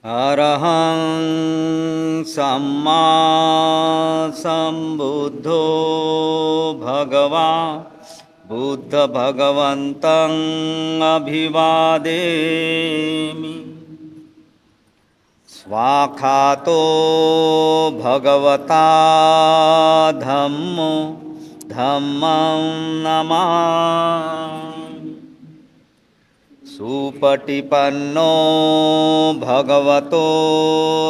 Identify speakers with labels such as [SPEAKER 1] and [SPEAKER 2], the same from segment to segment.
[SPEAKER 1] अरहं सम्मा सम्बुद्धो भगवान् बुद्धभगवन्तम् अभिवादेमि। स्वाखातो भगवता धम्मो धम्मं नमामि। सुपटिपन्नो भगवतो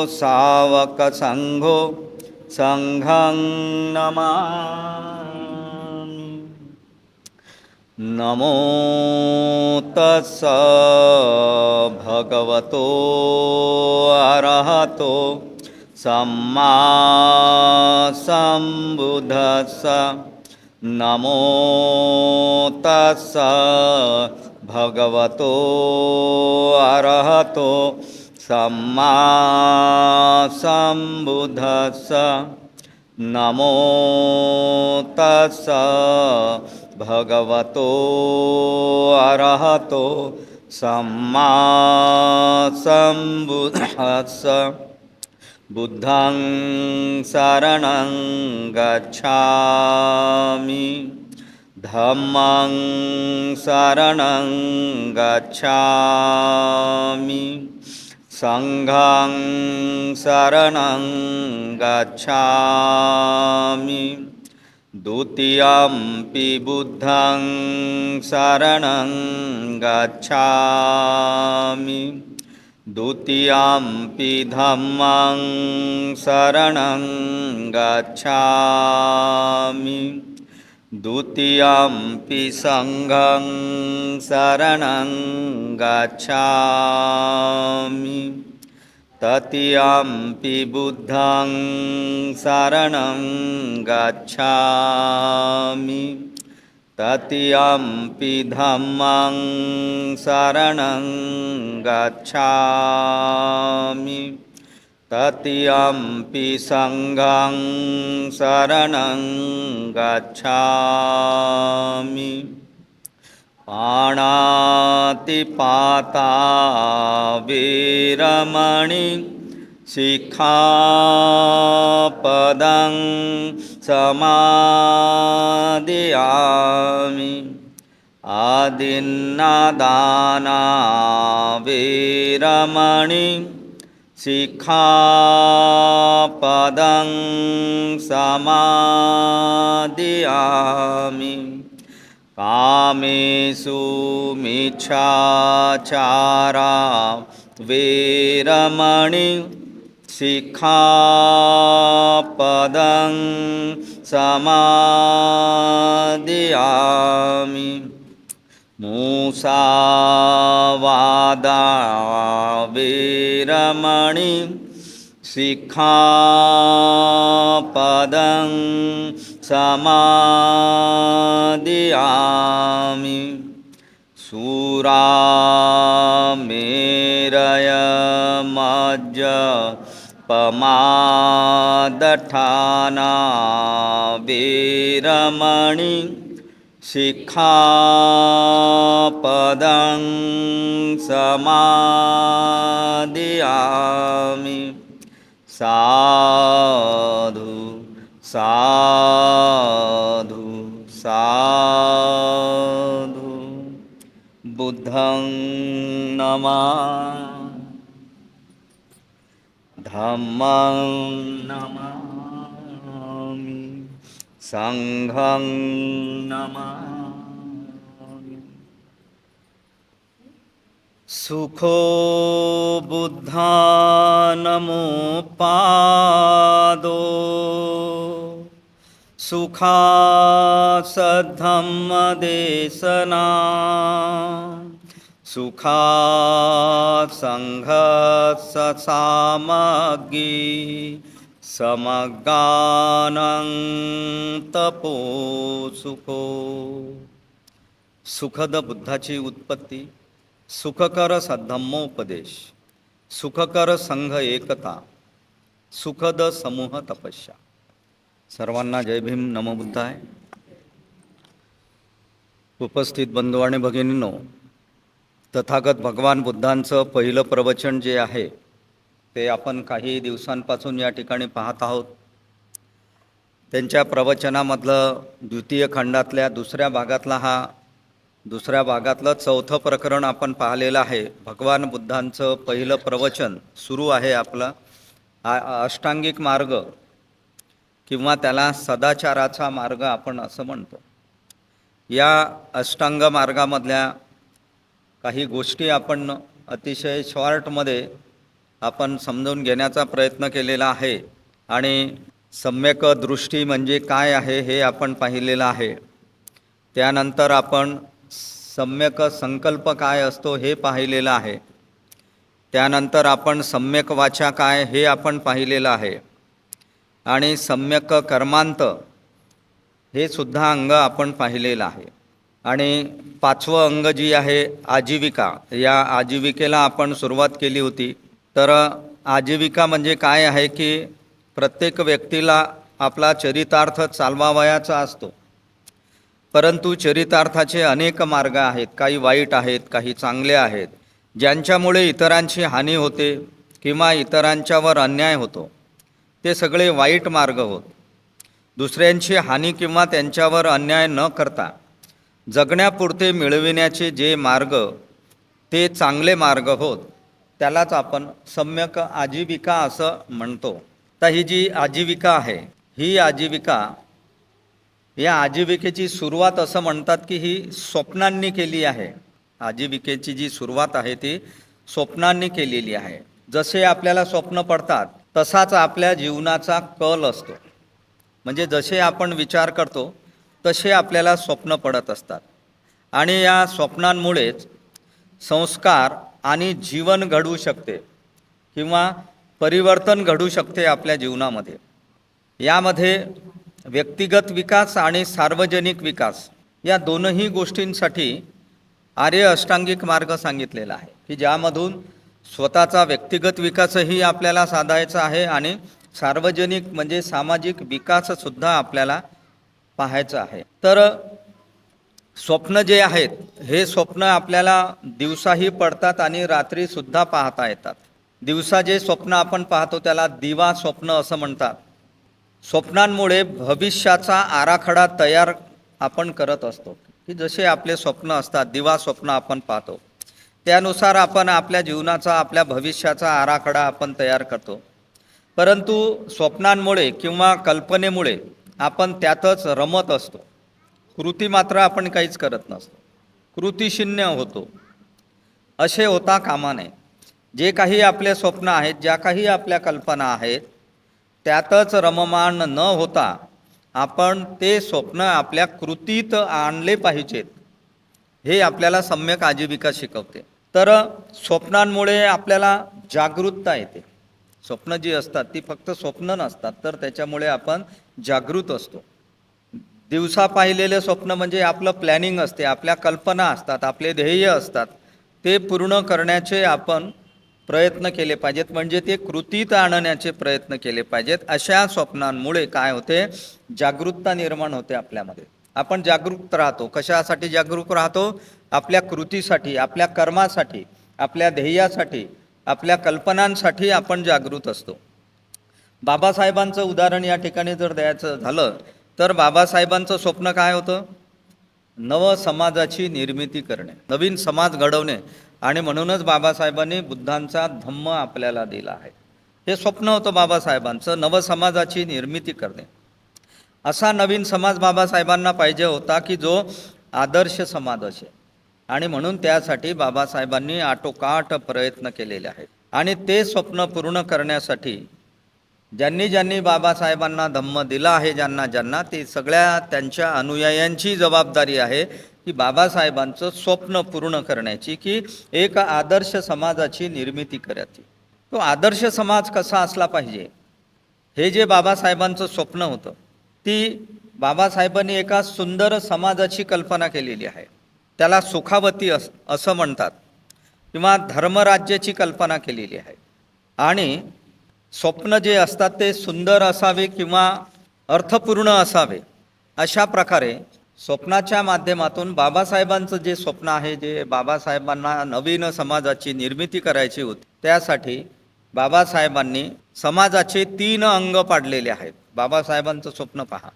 [SPEAKER 1] सावकसंघो संघं नमामि। नमो तस्स भगवतो अरहतो सम्मा सम्बुद्धस्स। नमो तस्स भगवतो अरहतो सम्मा सम्बुद्धस्स। नमो तस्स भगवतो अरहतो सम्मा सम्बुद्धस्स। बुद्धं शरणं गच्छामि धम्मं शरणं गच्छामि संघं शरणं गच्छामि। द्वितीयंपि बुद्धं शरणं गच्छामि। द्वितीयंपि धम्मं शरणं गच्छामि। द्वितीयंपि संघं शरणं गच्छामि। तृतीयंपि बुद्धं शरणं गच्छामि। तृतीयंपि धम्मं शरणं गच्छामि। तृतीयंपि संघं शरणं गच्छामि। पाणातिपाता वीरमणि सिक्खापदं समादियामि। आदिन्नादाना वीरमणि सिक्खापदं समादियामि। कामेषु मिच्छाचारा वीरमणि सिक्खापदं समादियामि। मुसावादा वीरमणि सिक्खापदं समादियामि। शूरामेरयमज्जपमादठाना वीरमणि सिक्खापदं समादियामि। साधु साधु साधु। बुद्धं नमामि धम्मं नमामि संघं नमामि। सुखो बुद्धानमुपादो सुखासद्धम्मदेशना। सुखासंघससामग्गी समगानं तपो सुखो। सुखद बुद्धाची उत्पत्ती, सुखकर सद्धम्मोपदेश, सुखकर संघ एकता, सुखद समूह तपस्या। सर्वांना जय भीम, नमो बुद्धाय। उपस्थित बंधू आणि भगिनींनो, तथागत भगवान बुद्धांचं पहिलं प्रवचन जे आहे ते आपण काही दिवसांपासून या ठिकाणी पाहत आहोत. त्यांच्या प्रवचनामधलं द्वितीय खंडातल्या दुसऱ्या भागातलं चौथं प्रकरण आपण पाहिलेलं आहे. भगवान बुद्धांचं पहिलं प्रवचन सुरू आहे आपलं अष्टांगिक मार्ग किंवा त्याला सदाचाराचा मार्ग आपण असं म्हणतो. या अष्टांग मार्गामधल्या काही गोष्टी आपण अतिशय शॉर्टमध्ये आपण समजून घेण्याचा प्रयत्न केलेला आहे आणि सम्यक दृष्टी म्हणजे काय आहे हे आपण पाहिलेलं आहे. त्यानंतर आपण सम्यक संकल्प काय असतो हे पाहिलेलं आहे. त्यानंतर आपण सम्यक वाचा काय हे आपण पाहिलेलं आहे आणि सम्यक कर्मांत हे सुद्धा अंग आपण पाहिलेलं आहे. आणि पाचवं अंग जी आहे आजीविका, या आजीविकेला आपण सुरुवात केली होती. तर आजीविका म्हणजे काय आहे की प्रत्येक व्यक्तीला आपला चरितार्थ चालवावयाचा असतो, परंतु चरितार्थाचे अनेक मार्ग आहेत. काही वाईट आहेत, काही चांगले आहेत, ज्यांच्यामुळे इतरांची हानी होते किंवा इतरांच्यावर अन्याय होतो. ते सगळे वाईट मार्ग होत. दुसऱ्यांची हानी किंवा त्यांच्यावर अन्याय न करता जगण्यापुरते मिळविण्याचे जे मार्ग ते चांगले मार्ग होत, त्यालाच आपण सम्यक आजीविका असं म्हणतो. तर ही जी आजीविका आहे, ही आजीविका, या आजीविकेची सुरुवात असं म्हणतात की ही स्वप्नांनी केली आहे. आजीविकेची जी सुरुवात आहे ती स्वप्नांनी केलेली आहे. जसे आपल्याला स्वप्न पडतात तसाच आपल्या जीवनाचा कल असतो. म्हणजे जसे आपण विचार करतो तसे आपल्याला स्वप्न पडत असतात आणि या स्वप्नांमुळेच संस्कार आणि जीवन घडू शकते किंवा परिवर्तन घडू शकते आपल्या जीवनामध्ये. यामध्ये व्यक्तिगत विकास आणि सार्वजनिक विकास या दोनही गोष्टींसाठी आर्य अष्टांगिक मार्ग सांगितलेला आहे की ज्यामधून स्वतःचा व्यक्तिगत विकासही आपल्याला साधायचा आहे आणि सार्वजनिक म्हणजे सामाजिक विकाससुद्धा आपल्याला पाहायचं आहे. तर स्वप्न जे आहेत हे स्वप्न आपल्याला दिवसाही पडतात आणि रात्रीसुद्धा पाहता येतात. दिवसा जे स्वप्न आपण पाहतो त्याला दिवा स्वप्न असं म्हणतात. स्वप्नांमुळे भविष्याचा आराखडा तयार आपण करत असतो की जसे आपले स्वप्न असतात, दिवा स्वप्न आपण पाहतो, त्यानुसार आपण आपल्या जीवनाचा, आपल्या भविष्याचा आराखडा आपण तयार करतो. परंतु स्वप्नांमुळे किंवा कल्पनेमुळे आपण त्यातच रमत असतो. कृती मात्र आपण काहीच करत नसतो, कृतीशून्य होतो. असे होता कामा नये. जे काही आपले स्वप्न आहेत, ज्या काही आपल्या कल्पना आहेत, त्यातच रममाण न होता आपण ते स्वप्न आपल्या कृतीत आणले पाहिजेत. हे आपल्याला सम्यक आजीविका शिकवते. तर स्वप्नांमुळे आपल्याला जागरूकता येते. स्वप्न जी असतात ती फक्त स्वप्न नसतात, तर त्याच्यामुळे आपण जागृत असतो. दिवसा पाहिलेले स्वप्न म्हणजे आपलं प्लॅनिंग असते, आपल्या कल्पना असतात, आपले ध्येय असतात, ते पूर्ण करण्याचे आपण प्रयत्न केले पाहिजेत, म्हणजे ते कृतीत आणण्याचे प्रयत्न केले पाहिजेत. अशा स्वप्नांमुळे काय होते, जागरूकता निर्माण होते आपल्यामध्ये. आपण जागरूक राहतो. कशासाठी जागरूक राहतो? आपल्या कृतीसाठी, आपल्या कर्मासाठी, आपल्या ध्येयासाठी, आपल्या कल्पनांसाठी आपण जागृत असतो. बाबासाहेबांचं उदाहरण या ठिकाणी जर द्यायचं झालं तर बाबासाहेबांचं स्वप्न काय होतं? नव समाजाची निर्मिती करणे, नवीन समाज घडवणे. आणि म्हणूनच बाबासाहेबांनी बुद्धांचा धम्म आपल्याला दिला आहे. हे स्वप्न होतं बाबासाहेबांचं, नव समाजाची निर्मिती करणे. असा नवीन समाज बाबासाहेबांना पाहिजे होता की जो आदर्श समाज असेल. आणि म्हणून त्यासाठी बाबासाहेबांनी आटोकाट प्रयत्न केलेले आहेत. आणि ते स्वप्न पूर्ण करण्यासाठी ज्यांनी ज्यांनी बाबासाहेबांना धम्म दिला आहे, ज्यांना ते सगळ्या त्यांच्या अनुयायांची जबाबदारी आहे की बाबासाहेबांचं स्वप्न पूर्ण करण्याची, की एक आदर्श समाजाची निर्मिती करायची. तो आदर्श समाज कसा असला पाहिजे, हे जे बाबासाहेबांचं स्वप्न होतं, ती बाबासाहेबांनी एका सुंदर समाजाची कल्पना केलेली आहे. त्याला सुखावती असं म्हणतात किंवा धर्मराज्याची कल्पना केलेली आहे. आणि स्वप्न जे असतात ते सुंदर असावे किंवा अर्थपूर्ण असावे, अशा प्रकारे स्वप्नाच्या माध्यमातून बाबासाहेबांचं जे स्वप्न आहे, जे बाबासाहेबांना नवीन समाजाची निर्मिती करायची होती, त्यासाठी बाबासाहेबांनी समाजाचे 3 अंग पाडलेले आहेत. बाबासाहेबांचं स्वप्न पहा.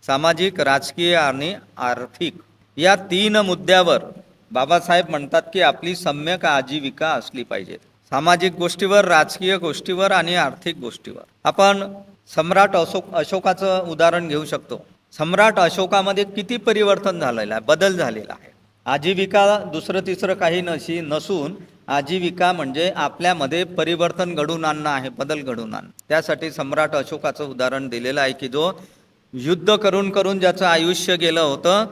[SPEAKER 1] सामाजिक, राजकीय आणि आर्थिक या 3 मुद्द्यावर बाबासाहेब म्हणतात की आपली सम्यक आजीविका असली पाहिजे. सामाजिक गोष्टीवर, राजकीय गोष्टीवर आणि आर्थिक गोष्टीवर. आपण सम्राट अशोकाचं उदाहरण घेऊ शकतो. सम्राट अशोकामध्ये किती परिवर्तन झालेलं आहे, बदल झालेला आहे. आजीविका दुसरं तिसरं काही नसून आजीविका म्हणजे आपल्यामध्ये परिवर्तन घडवून आणणं आहे, बदल घडवून आणणं. त्यासाठी सम्राट अशोकाचं उदाहरण दिलेलं आहे की जो युद्ध करून करून ज्याचं आयुष्य गेलं होतं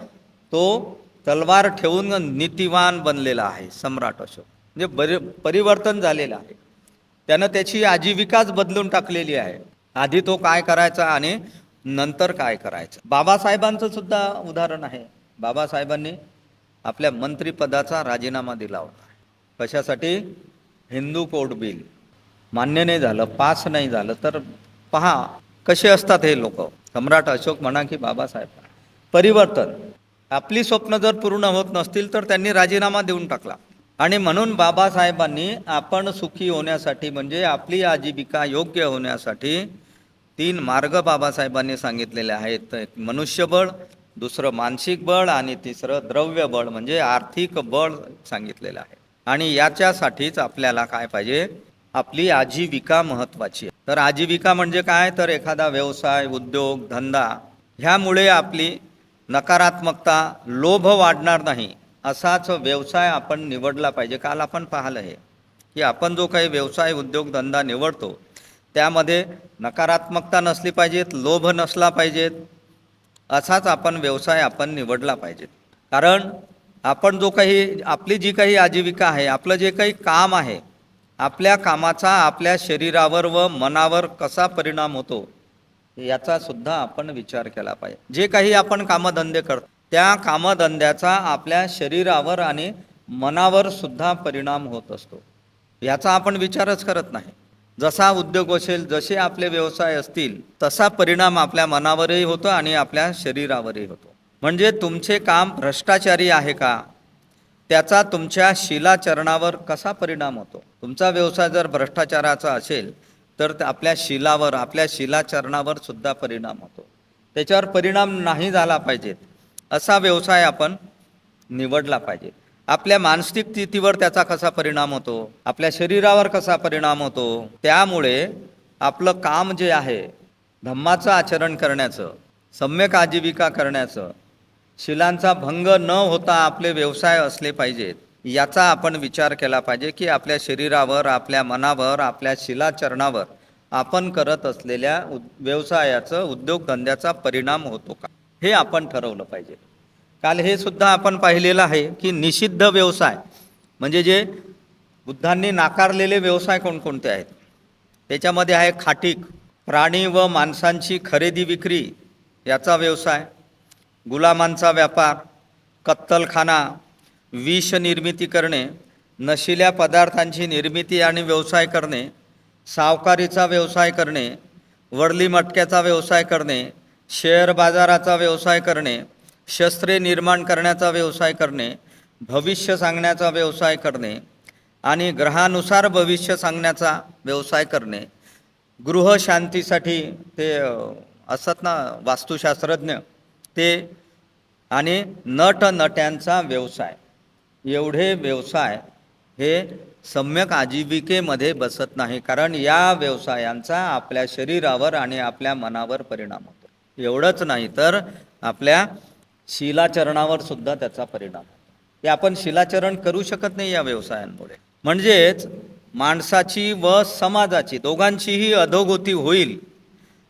[SPEAKER 1] तो तलवार ठेवून नीतिवान बनलेला आहे सम्राट अशोक. म्हणजे परिवर्तन झालेलं आहे. त्यानं त्याची आजीविकाच बदलून टाकलेली आहे. आधी तो काय करायचा आणि नंतर काय करायचं. बाबासाहेबांचं सुद्धा उदाहरण आहे. बाबासाहेबांनी आपल्या मंत्रिपदाचा राजीनामा दिला होता. कशासाठी? हिंदू कोड बिल मान्य नाही झालं, पास नाही झालं. तर पहा कसे असतात हे लोक. सम्राट अशोक म्हणा की बाबासाहेब. परिवर्तन, आपली स्वप्न जर पूर्ण होत नसतील तर त्यांनी राजीनामा देऊन टाकला. आणि म्हणून बाबासाहेबांनी आपण सुखी होण्यासाठी म्हणजे आपली आजीविका योग्य होण्यासाठी 3 मार्ग बाबासाहेबांनी सांगितलेले आहेत. एक मनुष्यबळ, दुसरं मानसिक बळ आणि तिसरं द्रव्य बळ म्हणजे आर्थिक बळ सांगितलेलं आहे. आणि याच्यासाठीच आपल्याला काय पाहिजे, आपली आजीविका महत्त्वाची आहे. तर आजीविका म्हणजे काय, तर एखादा व्यवसाय, उद्योग, धंदा ह्यामुळे आपली नकारात्मकता, लोभ वाढणार नाही असाच व्यवसाय आपण निवडला पाहिजे. काल आपण पाहिलं आहे की आपण जो काही व्यवसाय, उद्योग, धंदा निवडतो त्यामध्ये नकारात्मकता नसली पाहिजेत, लोभ नसला पाहिजेत, असाच आपण व्यवसाय आपण निवडला पाहिजे. कारण आपण जो काही आपली जी काही आजीविका आहे, आपलं जे काही काम आहे, आपल्या कामाचा आपल्या शरीरावर व मनावर कसा परिणाम होतो याचा सुद्धा आपण विचार केला पाहिजे. जे काही आपण कामधंदे करतो त्या कामधंद्याचा आपल्या शरीरावर आणि मनावर सुद्धा परिणाम होत असतो. याचा आपण विचारच करत नाही. जसा उद्योग असेल, जसे आपले व्यवसाय असतील तसा परिणाम आपल्या मनावरही होतो आणि आपल्या शरीरावरही होतो. म्हणजे तुमचे काम भ्रष्टाचारी आहे का, त्याचा तुमच्या शीलाचरणावर कसा परिणाम होतो. तुमचा व्यवसाय जर भ्रष्टाचाराचा असेल तर आपल्या शीलावर, आपल्या शीलाचरणावर सुद्धा परिणाम होतो. त्याच्यावर परिणाम नाही झाला पाहिजेत असा व्यवसाय आपण निवडला पाहिजे. आपल्या मानसिक स्थितीवर त्याचा कसा परिणाम होतो, आपल्या शरीरावर कसा परिणाम होतो. त्यामुळे आपलं काम जे आहे धम्माचं आचरण करण्याचं, सम्यक आजीविका करण्याचं, शिलांचा भंग न होता आपले व्यवसाय असले पाहिजेत याचा आपण विचार केला पाहिजे की आपल्या शरीरावर, आपल्या मनावर, आपल्या शिलाचरणावर आपण करत असलेल्या व्यवसायाचं, उद्योगधंद्याचा परिणाम होतो का हे आपण ठरवलं पाहिजे. काल हे सुद्धा आपण पाहिलेलं आहे की निषिद्ध व्यवसाय म्हणजे जे बुद्धांनी नाकारलेले व्यवसाय कोणकोणते आहेत. त्याच्यामध्ये आहे खाटीक, प्राणी व माणसांची खरेदी विक्री याचा व्यवसाय, गुलामांचा व्यापार, कत्तलखाना, विष निर्मिती करणे, नशिल्या पदार्थांची निर्मिती आणि व्यवसाय करणे, सावकारीचा व्यवसाय करणे, वडली मटक्याचा व्यवसाय करणे, शेअर बाजाराचा व्यवसाय करणे, शस्त्रे निर्माण करण्याचा व्यवसाय करणे, भविष्य सांगण्याचा व्यवसाय करणे आणि ग्रहानुसार भविष्य सांगण्याचा व्यवसाय करणे, गृहशांतीसाठी ते असतात ना वास्तुशास्त्रज्ञ ते, आणि नट्यांचा व्यवसाय, एवढे व्यवसाय हे सम्यक आजीविकेमध्ये बसत नाही. कारण या व्यवसायांचा आपल्या शरीरावर आणि आपल्या मनावर परिणाम होतो. एवढंच नाही तर आपल्या शीलाचरणावर सुद्धा त्याचा परिणाम होतो. ते आपण शीलाचरण करू शकत नाही या व्यवसायांमुळे. म्हणजेच माणसाची व समाजाची दोघांचीही अधोगती होईल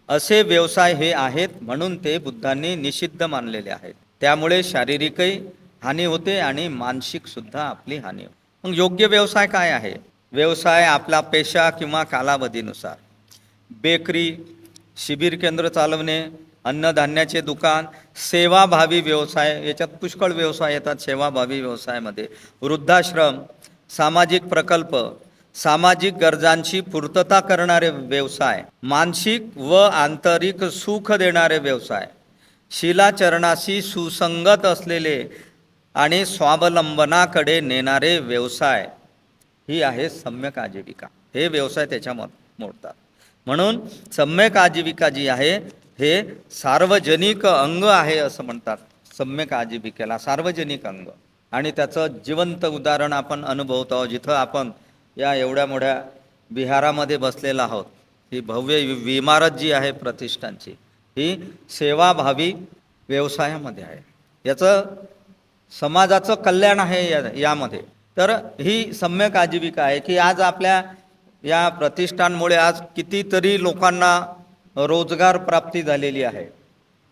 [SPEAKER 1] असे व्यवसाय हे आहेत. म्हणून ते बुद्धांनी निषिद्ध मानलेले आहेत. त्यामुळे शारीरिकही हानी होते आणि मानसिक सुद्धा आपली हानी होते. मग योग्य व्यवसाय काय आहे? व्यवसाय आपला पेशा किंवा कालावधीनुसार, बेकरी, शिबिर केंद्र चालवणे, अन्नधान्याचे दुकान, सेवाभावी व्यवसाय, याच्यात पुष्कळ व्यवसाय येतात. सेवाभावी व्यवसायामध्ये वृद्धाश्रम, सामाजिक प्रकल्प, सामाजिक गरजांची पूर्तता करणारे व्यवसाय, मानसिक व आंतरिक सुख देणारे व्यवसाय, शीलाचरणाशी सुसंगत असलेले आणि स्वावलंबनाकडे नेणारे व्यवसाय ही आहे सम्यक आजीविका. हे व्यवसाय त्याच्यामध्ये मोडतात. म्हणून सम्यक आजीविका जी आहे हे सार्वजनिक अंग आहे असं म्हणतात. सम्यक आजीविकेला सार्वजनिक अंग. आणि त्याचं जिवंत उदाहरण आपण अनुभवत आहोत. जिथं आपण या एवढ्या मोठ्या विहारामध्ये बसलेला आहोत, ही भव्य इमारत जी आहे प्रतिष्ठानची, ही सेवाभावी व्यवसायामध्ये आहे. याचं समाजाचं कल्याण आहे यामध्ये. तर ही सम्यक आजीविका आहे की आज आपल्या या प्रतिष्ठानमुळे आज कितीतरी लोकांना रोजगार प्राप्ती झालेली आहे,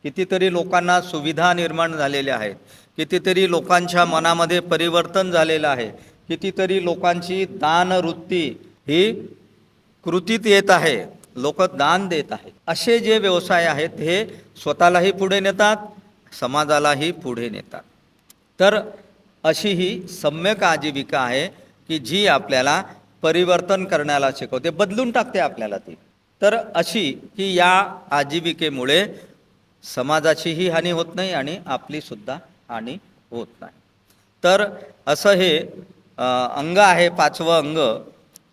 [SPEAKER 1] कितीतरी लोकांना सुविधा निर्माण झालेल्या आहेत, कितीतरी लोकांच्या मनामध्ये परिवर्तन झालेलं आहे, कितीतरी लोकांची दानवृत्ती ही कृतीत येत आहे, लोक दान देत आहेत. असे जे व्यवसाय आहेत हे स्वतःलाही पुढे नेतात, समाजालाही पुढे नेतात. तर अशी ही सम्यक आजीविका आहे की जी आपल्याला परिवर्तन करण्याला शिकवते, बदलून टाकते आपल्याला ती. तर अशी की या आजीविकेमुळे समाजाचीही हानी होत नाही आणि आपलीसुद्धा हानी होत नाही. तर असं हे अंग आहे, 5वं अंग,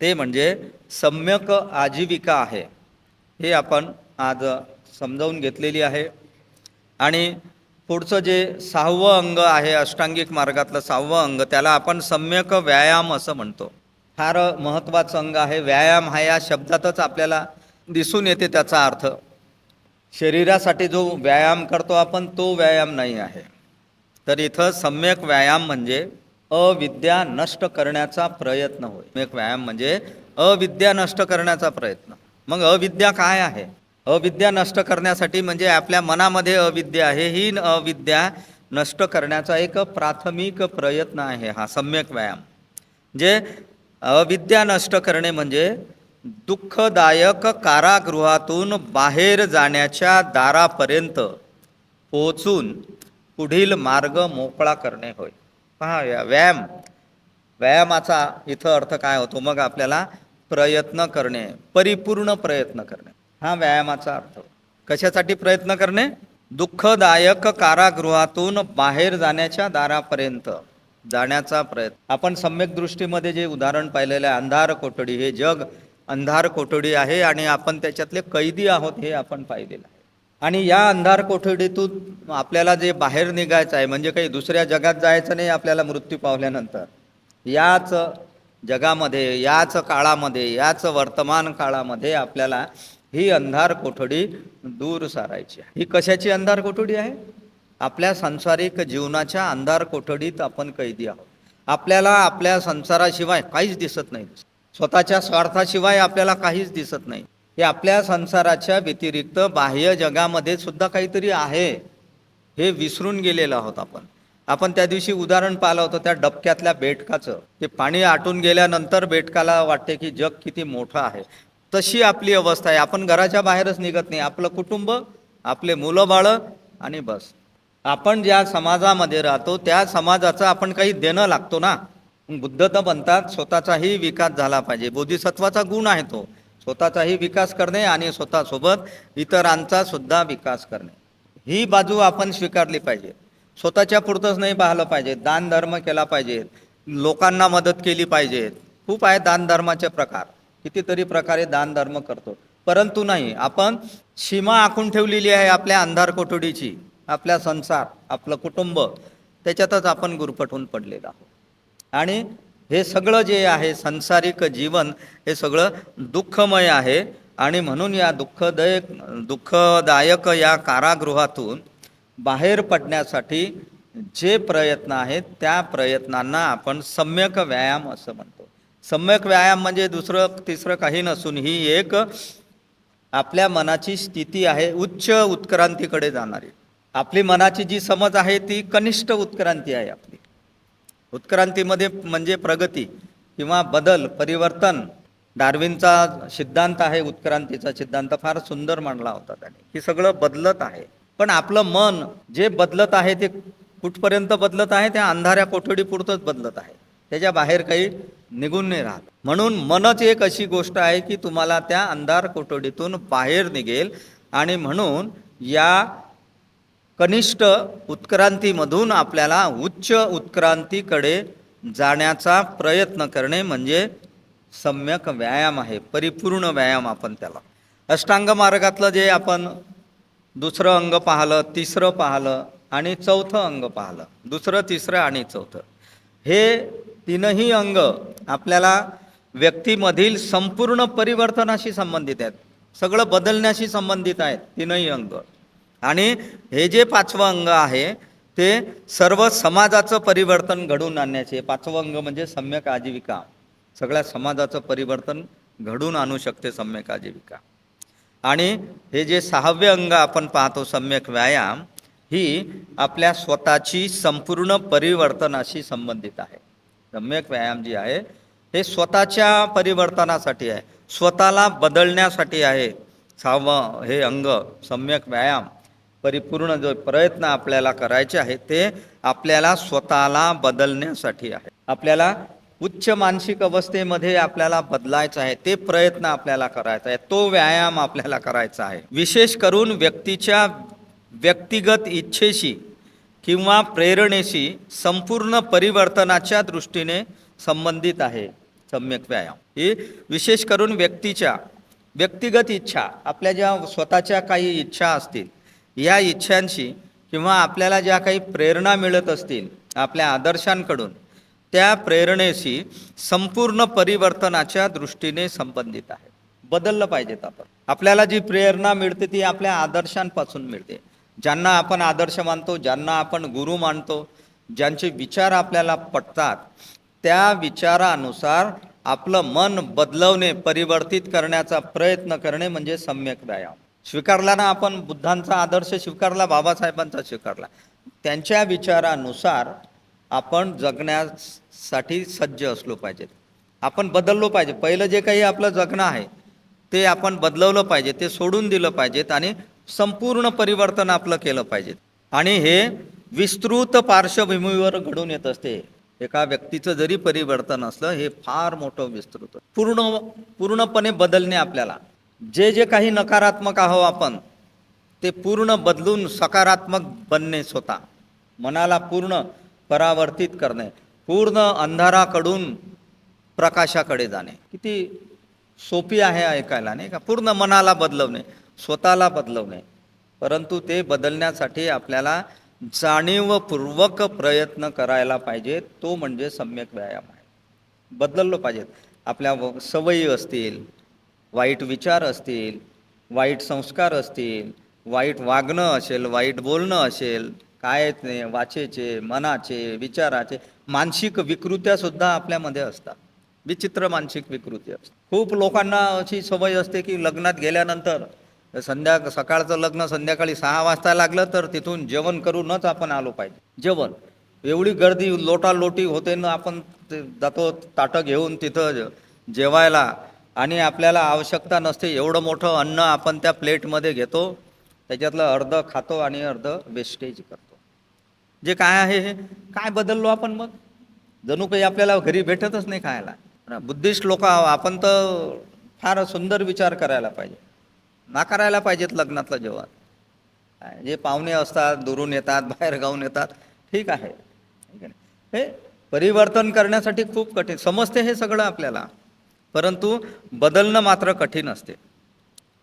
[SPEAKER 1] ते म्हणजे सम्यक आजीविका आहे. हे आपण आज समजावून घेतलेली आहे. आणि पुढचं जे 6वं अंग आहे, अष्टांगिक मार्गातलं 6वं अंग, त्याला आपण सम्यक व्यायाम असं म्हणतो. फार महत्त्वाचं अंग आहे. व्यायाम हा या शब्दातच आपल्याला दिसून येते त्याचा अर्थ. शरीरासाठी जो व्यायाम करतो आपण तो व्यायाम नाही आहे. तर इथं सम्यक व्यायाम म्हणजे अविद्या नष्ट करण्याचा प्रयत्न होय. सम्यक व्यायाम म्हणजे अविद्या नष्ट करण्याचा प्रयत्न. मग अविद्या काय आहे? अविद्या नष्ट करण्यासाठी म्हणजे आपल्या मनामध्ये अविद्या आहे, ही अविद्या नष्ट करण्याचा एक प्राथमिक प्रयत्न आहे हा सम्यक व्यायाम. जे अविद्या नष्ट करणे म्हणजे दुःखदायक कारागृहातून बाहेर जाण्याच्या दारापर्यंत पोहोचून पुढील मार्ग मोकळा करणे होय. पहा, व्यायामाचा इथं अर्थ काय होतो? मग आपल्याला प्रयत्न करणे, परिपूर्ण प्रयत्न करणे, हा व्यायामाचा अर्थ. कशासाठी प्रयत्न करणे? दुःखदायक कारागृहातून बाहेर जाण्याच्या दारापर्यंत जाण्याचा प्रयत्न. आपण सम्यक दृष्टीमध्ये जे उदाहरण पाहिलेलं आहे, अंधार कोठडी, हे जग अंधार कोठडी आहे आणि आपण त्याच्यातले कैदी आहोत हे आपण पाहिलेलं आहे. आणि या अंधार कोठडीतून आपल्याला जे बाहेर निघायचं आहे, म्हणजे काही दुसऱ्या जगात जायचं नाही आपल्याला मृत्यू पावल्यानंतर. याच जगामध्ये, याच काळामध्ये, याच वर्तमान काळामध्ये आपल्याला ही अंधार कोठडी दूर सारायची आहे. ही कशाची अंधार कोठडी आहे? आपल्या सांसारिक जीवनाच्या अंधार कोठडीत आपण कैदी आहोत. आपल्याला आपल्या संसाराशिवाय काहीच दिसत नाही, स्वतःच्या स्वार्थाशिवाय आपल्याला काहीच दिसत नाही. हे आपल्या संसाराच्या व्यतिरिक्त बाह्य जगामध्ये सुद्धा काहीतरी आहे हे विसरून गेलेलो आहोत आपण. आपण त्या दिवशी उदाहरण पाहिलं होतं त्या डबक्यातल्या बेटकाचं. ते पाणी आटून गेल्यानंतर बेटकाला वाटते की जग किती मोठं आहे. तशी आपली अवस्था आहे. आपण घराच्या बाहेरच निघत नाही. आपलं कुटुंब, आपले मुलं बाळं आणि बस. आपण ज्या समाजामध्ये राहतो त्या समाजाचं आपण काही देणं लागतो ना. बुद्ध तर म्हणतात स्वतःचाही विकास झाला पाहिजे. बोधिसत्वाचा गुण आहे तो, स्वतःचाही विकास करणे आणि स्वतःसोबत इतरांचा सुद्धा विकास करणे. ही बाजू आपण स्वीकारली पाहिजे. स्वतःच्या पुरतंच नाही पाहिलं पाहिजे. दान धर्म केला पाहिजे, लोकांना मदत केली पाहिजे. खूप आहे दान धर्माचे प्रकार, कितीतरी प्रकारे दान धर्म करतो. परंतु नाही, आपण सीमा आखून ठेवलेली आहे आपल्या अंधार कोठडीची. आपल्या संसार, आपलं कुटुंब, त्याच्यातच आपण गुरफटून पडलेलं आहोत. आणि हे सगळं जे आहे संसारिक जीवन हे सगळं दुःखमय आहे. आणि म्हणून या दुःखदायक या कारागृहातून बाहेर पडण्यासाठी जे प्रयत्न आहेत त्या प्रयत्नांना आपण सम्यक व्यायाम असं म्हणतो. सम्यक व्यायाम म्हणजे दुसरं तिसरं काही नसून ही एक आपल्या मनाची स्थिती आहे, उच्च उत्क्रांतीकडे जाणारी. आपली मनाची जी समज आहे ती कनिष्ठ उत्क्रांती आहे. आपली उत्क्रांतीमध्ये म्हणजे प्रगती किंवा बदल, परिवर्तन. डार्विनचा सिद्धांत आहे उत्क्रांतीचा सिद्धांत, फार सुंदर मांडला होता त्याने, की सगळं बदलत आहे. पण आपलं मन जे बदलत आहे ते कुठपर्यंत बदलत आहे? त्या अंधाऱ्या कोठडी पुरतंच बदलत आहे, त्याच्या बाहेर काही निघून नाही राहत. म्हणून मनच एक अशी गोष्ट आहे की तुम्हाला त्या अंधार कोठडीतून बाहेर निघेल. आणि म्हणून या कनिष्ठ उत्क्रांतीमधून आपल्याला उच्च उत्क्रांतीकडे जाण्याचा प्रयत्न करणे म्हणजे सम्यक व्यायाम आहे, परिपूर्ण व्यायाम आपण त्याला. अष्टांग मार्गातलं जे आपण दुसरं अंग पाहिलं, तिसरं पाहिलं आणि चौथं अंग पाहिलं, दुसरं तिसरं आणि चौथं, हे तीनही अंग आपल्याला व्यक्तीमधील संपूर्ण परिवर्तनाशी संबंधित आहेत, सगळं बदलण्याशी संबंधित आहेत तीनही अंग. आणि हे जे पाचवं अंग आहे ते सर्व समाजाचं परिवर्तन घडवून आणण्याचे, पाचवं अंग म्हणजे सम्यक आजीविका, सगळ्या समाजाचं परिवर्तन घडून आणू शकते सम्यक आजीविका. आणि हे जे सहावे अंग आपण पाहतो सम्यक व्यायाम, ही आपल्या स्वतःची संपूर्ण परिवर्तनाशी संबंधित आहे. सम्यक व्यायाम जी आहे हे स्वतःच्या परिवर्तनासाठी आहे, स्वतःला बदलण्यासाठी आहे. सहावं हे अंग सम्यक व्यायाम, परिपूर्ण जो प्रयत्न आपल्याला करायचे आहे ते आपल्याला स्वतःला बदलण्यासाठी आहे. आपल्याला उच्च मानसिक अवस्थेमध्ये आपल्याला बदलायचं आहे, ते प्रयत्न आपल्याला करायचा आहे, तो व्यायाम आपल्याला करायचा आहे. विशेष करून व्यक्तीच्या व्यक्तिगत इच्छेशी किंवा प्रेरणेशी संपूर्ण परिवर्तनाच्या दृष्टीने संबंधित आहे सम्यक व्यायाम. ही विशेष करून व्यक्तीच्या व्यक्तिगत इच्छा, आपल्या ज्या स्वतःच्या काही इच्छा असतील, या इच्छांशी किंवा आपल्याला ज्या काही प्रेरणा मिळत असतील आपल्या आदर्शांकडून, त्या प्रेरणेशी संपूर्ण परिवर्तनाच्या दृष्टीने संबंधित आहे. बदललं पाहिजेत आपण. आपल्याला जी प्रेरणा मिळते ती आपल्या आदर्शांपासून मिळते. ज्यांना आपण आदर्श मानतो, ज्यांना आपण गुरु मानतो, ज्यांचे विचार आपल्याला पटतात, त्या विचारानुसार आपलं मन बदलवणे, परिवर्तित करण्याचा प्रयत्न करणे म्हणजे सम्यक व्यायाम. स्वीकारला ना आपण, बुद्धांचा आदर्श स्वीकारला, बाबासाहेबांचा स्वीकारला, त्यांच्या विचारानुसार आपण जगण्यासाठी सज्ज असलो पाहिजे. आपण बदललो पाहिजे. पहिलं जे काही आपलं जगणं आहे ते आपण बदलवलं पाहिजे, ते सोडून दिलं पाहिजेत आणि संपूर्ण परिवर्तन आपलं केलं पाहिजे. आणि हे विस्तृत पार्श्वभूमीवर घडून येत असते. एका व्यक्तीचं जरी परिवर्तन असलं, हे फार मोठं विस्तृत पूर्णपणे बदलणे. आपल्याला जे जे काही नकारात्मक आहो आपण, ते पूर्ण बदलून सकारात्मक बनणे, स्वतः मनाला पूर्ण परावर्तित करणे, पूर्ण अंधाराकडून प्रकाशाकडे जाणे. किती सोपी आहे ऐकायला, नाही का? पूर्ण मनाला बदलवणे, स्वतःला बदलवणे. परंतु ते बदलण्यासाठी आपल्याला जाणीवपूर्वक प्रयत्न करायला पाहिजे, तो म्हणजे सम्यक व्यायाम आहे. बदललो पाहिजेत. आपल्या सवयी असतील, वाईट विचार असतील, वाईट संस्कार असतील, वाईट वागणं असेल, वाईट बोलणं असेल, काय नाही, वाचेचे, मनाचे, विचाराचे, मानसिक विकृत्यासुद्धा आपल्यामध्ये असतात. विचित्र मानसिक विकृती असतात. खूप लोकांना अशी सवय असते की लग्नात गेल्यानंतर सकाळचं लग्न संध्याकाळी 6 वाजता लागलं तर तिथून जेवण करूनच आपण आलो पाहिजे. जेवण, एवढी गर्दी लोटालोटी होते ना, आपण जातो ताटं घेऊन तिथं जेवायला आणि आपल्याला आवश्यकता नसते एवढं मोठं अन्न आपण त्या प्लेटमध्ये घेतो, त्याच्यातलं अर्ध खातो आणि अर्ध वेस्टेज करतो. जे काय आहे हे काय बदललो आपण? मग जणू काही आपल्याला घरी भेटतच नाही खायला. बुद्धिस्ट लोक आपण तर फार सुंदर विचार करायला पाहिजे, नाकारायला पाहिजेत लग्नातलं जेवण. जे पाहुणे असतात, दुरून येतात, बाहेर गावून येतात, ठीक आहे. हे परिवर्तन करण्यासाठी खूप कठीण समजते हे सगळं आपल्याला, परंतु बदलणं मात्र कठीण असते.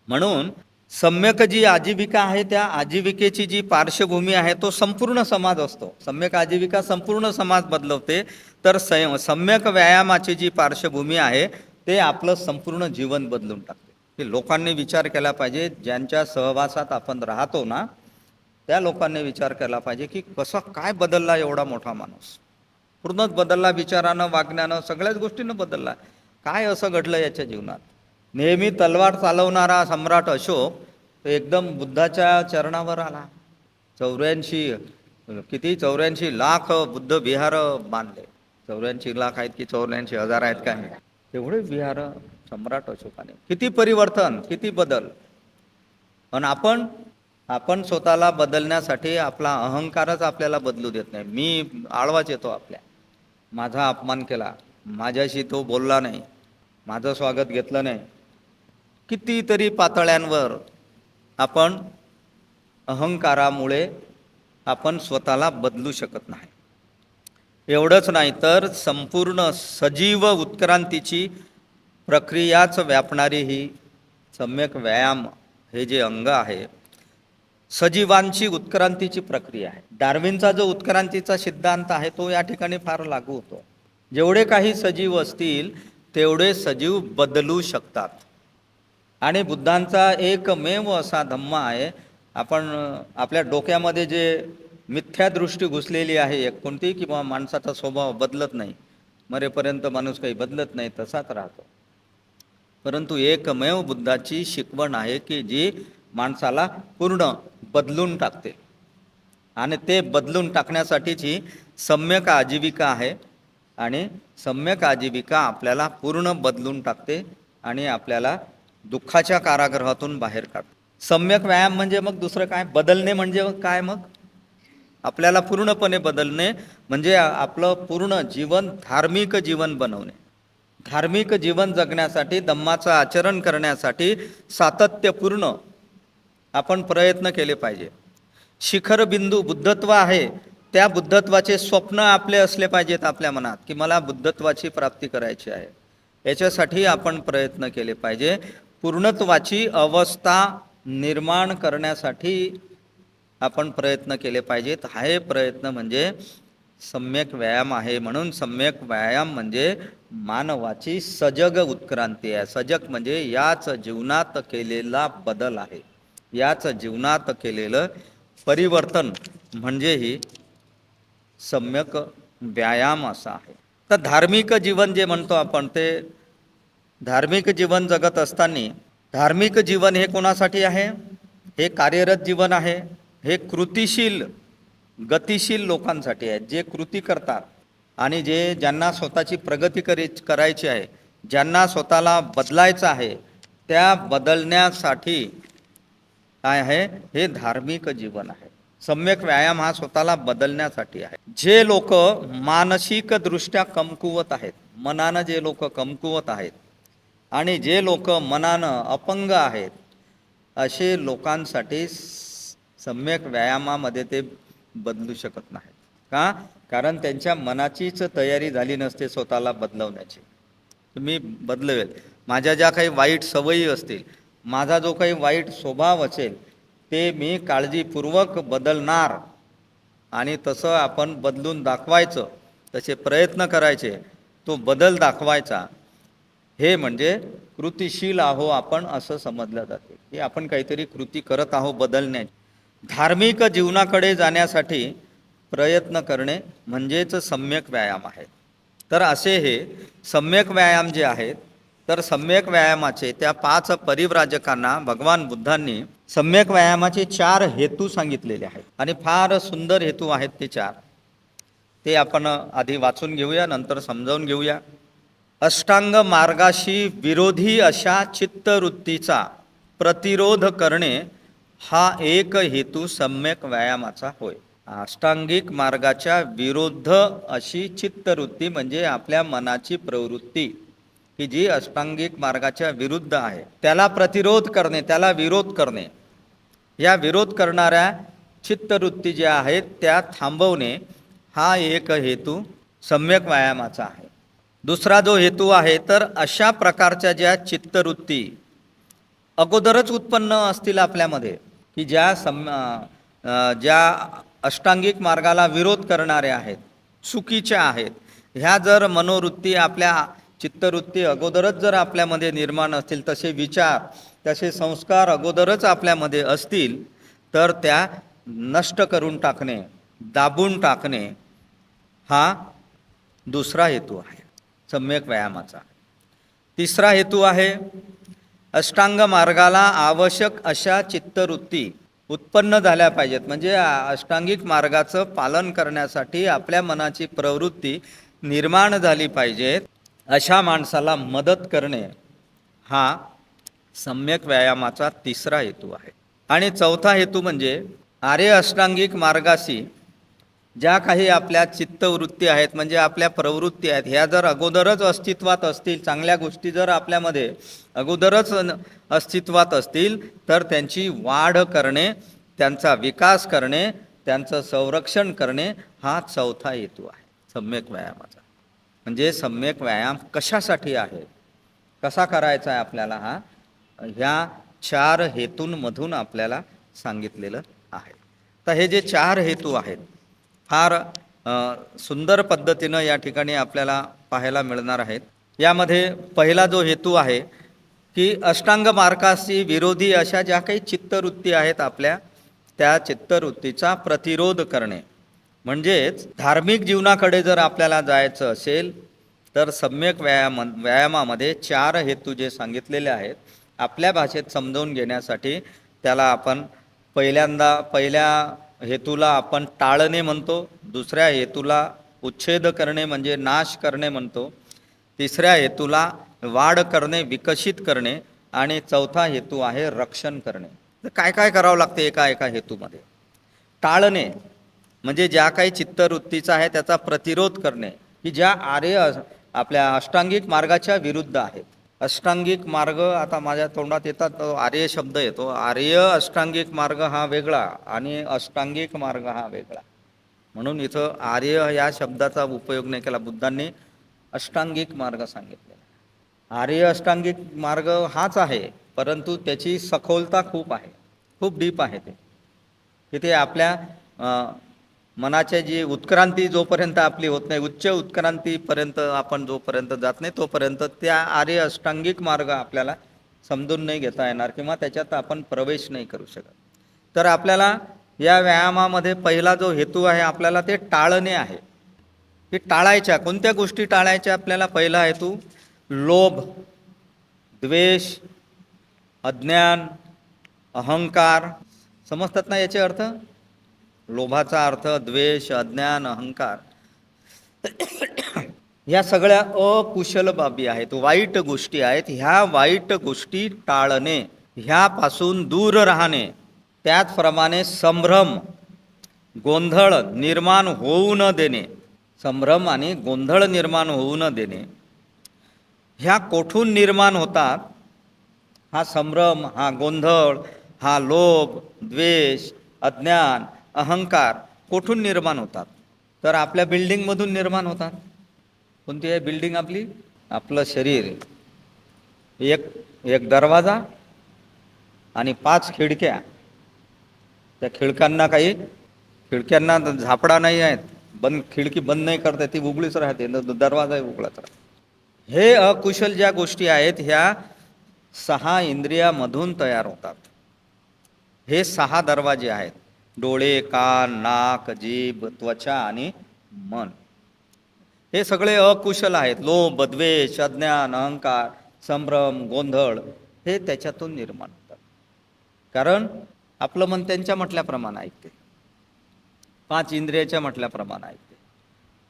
[SPEAKER 1] म्हणून सम्यक जी आजीविका आहे, त्या आजीविकेची जी पार्श्वभूमी आहे तो संपूर्ण समाज असतो. सम्यक आजीविका संपूर्ण समाज बदलवते, तर सम्यक व्यायामाची जी पार्श्वभूमी आहे ते आपलं संपूर्ण जीवन बदलून टाकते. की लोकांनी विचार केला पाहिजे, ज्यांच्या सहवासात आपण राहतो ना, त्या लोकांनी विचार केला पाहिजे की कसा काय बदलला एवढा मोठा माणूस. पूर्णच बदलला, विचारानं, वागण्यानं, सगळ्याच गोष्टीनं बदलला. काय असं घडलं याच्या जीवनात? नेहमी तलवार चालवणारा सम्राट अशोक एकदम बुद्धाच्या चरणावर आला. 84 लाख बुद्ध विहार बांधले. 84 लाख आहेत की 84,000 आहेत काय, तेवढे विहार सम्राट अशोकाने. किती परिवर्तन, किती बदल. पण आपण स्वतःला बदलण्यासाठी आपला अहंकारच आपल्याला बदलू देत नाही. मी आळवाच येतो आपल्या. माझा अपमान केला, माझ्याशी तो बोलला नाही, माझं स्वागत घेतलं नाही. कितीतरी पातळ्यांवर आपण अहंकारामुळे आपण स्वतःला बदलू शकत नाही. एवढंच नाही तर संपूर्ण सजीव उत्क्रांतीची प्रक्रियाच व्यापणारी ही सम्यक व्यायाम हे जे अंग आहे, सजीवांची उत्क्रांतीची प्रक्रिया आहे. डार्विनचा जो उत्क्रांतीचा सिद्धांत आहे तो या ठिकाणी फार लागू होतो. जेवढे काही सजीव असतील तेवढे सजीव बदलू शकतात. आणि बुद्धांचा एकमेव असा धम्म आहे, आपण आपल्या डोक्यामध्ये जे मिथ्यादृष्टी घुसलेली आहे एक कोणती, किंवा माणसाचा स्वभाव बदलत नाही, मरेपर्यंत माणूस काही बदलत नाही, तसाच राहतो. परंतु एकमेव बुद्धाची शिकवण आहे की जी माणसाला पूर्ण बदलून टाकते. आणि ते बदलून टाकण्यासाठीची सम्यक आजीविका आहे. आणि सम्यक आजीविका आपल्याला पूर्ण बदलून टाकते आणि आपल्याला दुःखाच्या कारागृहातून बाहेर काढते. सम्यक व्यायाम म्हणजे मग दुसरं काय? बदलणे म्हणजे काय? मग आपल्याला पूर्णपणे बदलणे म्हणजे आपलं पूर्ण जीवन धार्मिक जीवन बनवणे. धार्मिक जीवन जगण्यासाठी, धम्माचं आचरण करण्यासाठी सातत्यपूर्ण आपण प्रयत्न केले पाहिजे. शिखर बिंदू बुद्धत्व आहे, त्या बुद्धत्वाचे स्वप्न आपले असले पाहिजेत आपल्या मनात, की मला बुद्धत्वाची प्राप्ती करायची आहे. याच्यासाठी आपण प्रयत्न केले पाहिजे. पूर्णत्वाची अवस्था निर्माण करण्यासाठी आपण प्रयत्न केले पाहिजेत. हा प्रयत्न म्हणजे सम्यक व्यायाम आहे. म्हणून सम्यक व्यायाम म्हणजे मानवाची सजग उत्क्रांती आहे. सजग म्हणजे याच जीवनात केलेला बदल आहे, याच जीवनात केलेलं परिवर्तन म्हणजे ही सम्यक व्यायाम असा आहे. तर धार्मिक जीवन जे म्हणतो आपण, ते धार्मिक जीवन जगत असताना, धार्मिक जीवन हे कोणासाठी आहे? हे कार्यरत जीवन आहे. हे कृतिशील गतिशील लोकांसाठी आहे, जे कृती करतात आणि ज्यांना स्वतःची प्रगती करायची आहे, ज्यांना स्वतःला बदलायचं आहे, त्या बदलण्यासाठी काय आहे? हे धार्मिक जीवन आहे. सम्यक व्यायाम हा स्वतःला बदलण्यासाठी आहे. जे लोक मानसिक दृष्ट्या कमकुवत आहेत, मनानं जे लोक कमकुवत आहेत आणि जे लोक मनानं अपंग आहेत, असे लोकांसाठी सम्यक व्यायामामध्ये ते बदलू शकत नाहीत. का? कारण त्यांच्या मनाचीच तयारी झाली नसते स्वतःला बदलवण्याची. मी बदलवेल, माझ्या ज्या काही वाईट सवयी असतील, माझा जो काही वाईट स्वभाव असेल, ते मी काळजीपूर्वक बदलणार आणि तसं आपण बदलून दाखवायचं, तसे प्रयत्न करायचे, तो बदल दाखवायचा. हे म्हणजे कृतिशील आहो आपण असं समजलं जाते, की आपण काहीतरी कृती करत आहो बदलण्याची. धार्मिक जीवनाकडे जाण्यासाठी प्रयत्न करणे म्हणजेच सम्यक व्यायाम आहे. तर असे हे सम्यक व्यायाम जे आहेत, तर सम्यक व्यायामाचे त्या 5 परिव्राजकांना भगवान बुद्धांनी सम्यक व्यायामाचे 4 हेतू सांगितलेले आहेत आणि फार सुंदर हेतू आहेत ते 4. ते आपण आधी वाचून घेऊया, नंतर समजावून घेऊया. अष्टांग मार्गाशी विरोधी अशा चित्तवृत्तीचा प्रतिरोध करणे हा एक हेतू सम्यक व्यायामाचा होय. अष्टांगिक मार्गाच्या विरुद्ध अशी चित्तवृत्ती म्हणजे आपल्या मनाची प्रवृत्ती, की जी अष्टांगिक मार्गाच्या विरुद्ध आहे, त्याला प्रतिरोध करणे, त्याला विरोध करणे. या विरोध करणाऱ्या चित्तवृत्ती ज्या आहेत त्या थांबवणे हा एक हेतू सम्यक व्यायामाचा आहे. दुसरा जो हेतू आहे, तर अशा प्रकारच्या ज्या चित्तवृत्ती अगोदरच उत्पन्न असतील आपल्यामध्ये, की ज्या अष्टांगिक मार्गाला विरोध करणाऱ्या आहेत, चुकीच्या आहेत, ह्या जर मनोवृत्ती आपल्या चित्तवृत्ती अगोदरच जर आपल्यामध्ये निर्माण असतील, तसे विचार, तसे संस्कार अगोदरच आपल्यामध्ये असतील, तर त्या नष्ट करून टाकणे, दाबून टाकणे हा दुसरा हेतू आहे सम्यक व्यायामाचा. तिसरा हेतू आहे, अष्टांग मार्गाला आवश्यक अशा चित्तवृत्ती उत्पन्न झाल्या पाहिजेत. म्हणजे अष्टांगिक मार्गाचं पालन करण्यासाठी आपल्या मनाची प्रवृत्ती निर्माण झाली पाहिजे, अशा माणसाला मदत करणे हा सम्यक व्यायामाचा तिसरा हेतू आहे. आणि चौथा हेतू म्हणजे आर्य अष्टांगिक मार्गाशी ज्या काही आपल्या चित्तवृत्ती आहेत, म्हणजे आपल्या प्रवृत्ती आहेत, ह्या जर अगोदरच अस्तित्वात असतील, चांगल्या गोष्टी जर आपल्यामध्ये अगोदरच अस्तित्वात असतील, तर त्यांची वाढ करणे, त्यांचा विकास करणे, त्यांचं संरक्षण करणे हा चौथा हेतू आहे सम्यक व्यायामाचा. म्हणजे सम्यक व्यायाम कशासाठी आहे, कसा करायचा आहे आपल्याला, ह्या 4 हेतूंमधून आपल्याला सांगितलेलं आहे. तर हे जे 4 हेतू आहेत फार सुंदर पद्धतीनं या ठिकाणी आपल्याला पाहायला मिळणार आहेत. यामध्ये पहिला जो हेतू आहे की अष्टांग मार्गाशी विरोधी अशा ज्या काही चित्तवृत्ती आहेत आपल्या, त्या चित्तवृत्तीचा प्रतिरोध करणे. म्हणजेच धार्मिक जीवनाकडे जर आपल्याला जायचं असेल तर सम्यक व्यायामामध्ये 4 हेतू जे सांगितलेले आहेत आपल्या भाषेत समजावून घेण्यासाठी त्याला आपण पहिल्या हेतूला आपण टाळणे म्हणतो, दुसऱ्या हेतूला उच्छेद करणे म्हणजे नाश करणे म्हणतो, तिसऱ्या हेतूला वाढ करणे, विकसित करणे, आणि चौथा हेतू आहे रक्षण करणे. तर काय काय करावं लागते एका हेतूमध्ये? टाळणे म्हणजे ज्या काही चित्तवृत्तीचा आहे त्याचा प्रतिरोध करणे, की ज्या आर्य आपल्या अष्टांगिक मार्गाच्या विरुद्ध आहेत. अष्टांगिक मार्ग आता माझ्या तोंडात येतात, तो आर्य शब्द येतो. आर्य अष्टांगिक मार्ग हा वेगळा आणि अष्टांगिक मार्ग हा वेगळा. म्हणून इथं आर्य या शब्दाचा उपयोग नाही केला, बुद्धांनी अष्टांगिक मार्ग सांगितलेला. आर्य अष्टांगिक मार्ग हाच आहे, परंतु त्याची सखोलता खूप आहे, खूप डीप आहे. तिथे आपल्या मनाच्या जी उत्क्रांती जोपर्यंत आपली होत नाही, उच्च उत्क्रांतीपर्यंत आपण जोपर्यंत जात नाही तोपर्यंत त्या आर्य अष्टांगिक मार्ग आपल्याला समजून नाही घेता येणार किंवा त्याच्यात आपण प्रवेश नाही करू शकत. तर आपल्याला या व्यायामामध्ये पहिला जो हेतू आहे आपल्याला ते टाळणे आहे. की टाळायच्या कोणत्या गोष्टी टाळायच्या आपल्याला? पहिला हेतू लोभ, द्वेष, अज्ञान, अहंकार. समजतात ना याचे अर्थ? लोभाचा अर्थ द्वेष, अज्ञान, अहंकार. ह्या सगळ्या अकुशल बाबी आहेत, वाईट गोष्टी आहेत. ह्या वाईट गोष्टी टाळणे, ह्यापासून दूर राहणे. त्याचप्रमाणे संभ्रम, गोंधळ निर्माण होऊ न देणे. संभ्रम आणि गोंधळ निर्माण होऊ न देणे. ह्या कोठून निर्माण होतात? हा संभ्रम, हा गोंधळ, हा लोभ, द्वेष, अज्ञान, अहंकार कोठून निर्माण होतात? तर आपल्या बिल्डिंगमधून निर्माण होतात. कोणती आहे बिल्डिंग आपली? आपलं शरीर. एक दरवाजा आणि 5 खिडक्या. त्या खिडक्यांना झापडा नाही आहेत, खिडकी बंद नाही करता, ती उघडीच राहते, दरवाजाही उघडाच राहते. हे अकुशल ज्या गोष्टी आहेत ह्या 6 इंद्रियामधून तयार होतात. हे 6 दरवाजे आहेत: डोळे, कान, नाक, जीभ, त्वचा आणि मन. हे सगळे अकुशल आहेत. लोभ, द्वेष, अज्ञान, अहंकार, संभ्रम, गोंधळ हे त्याच्यातून निर्माण होतात. कारण आपलं मन त्यांच्या म्हटल्याप्रमाणे ऐकते, 5 इंद्रियाच्या म्हटल्याप्रमाणे ऐकते.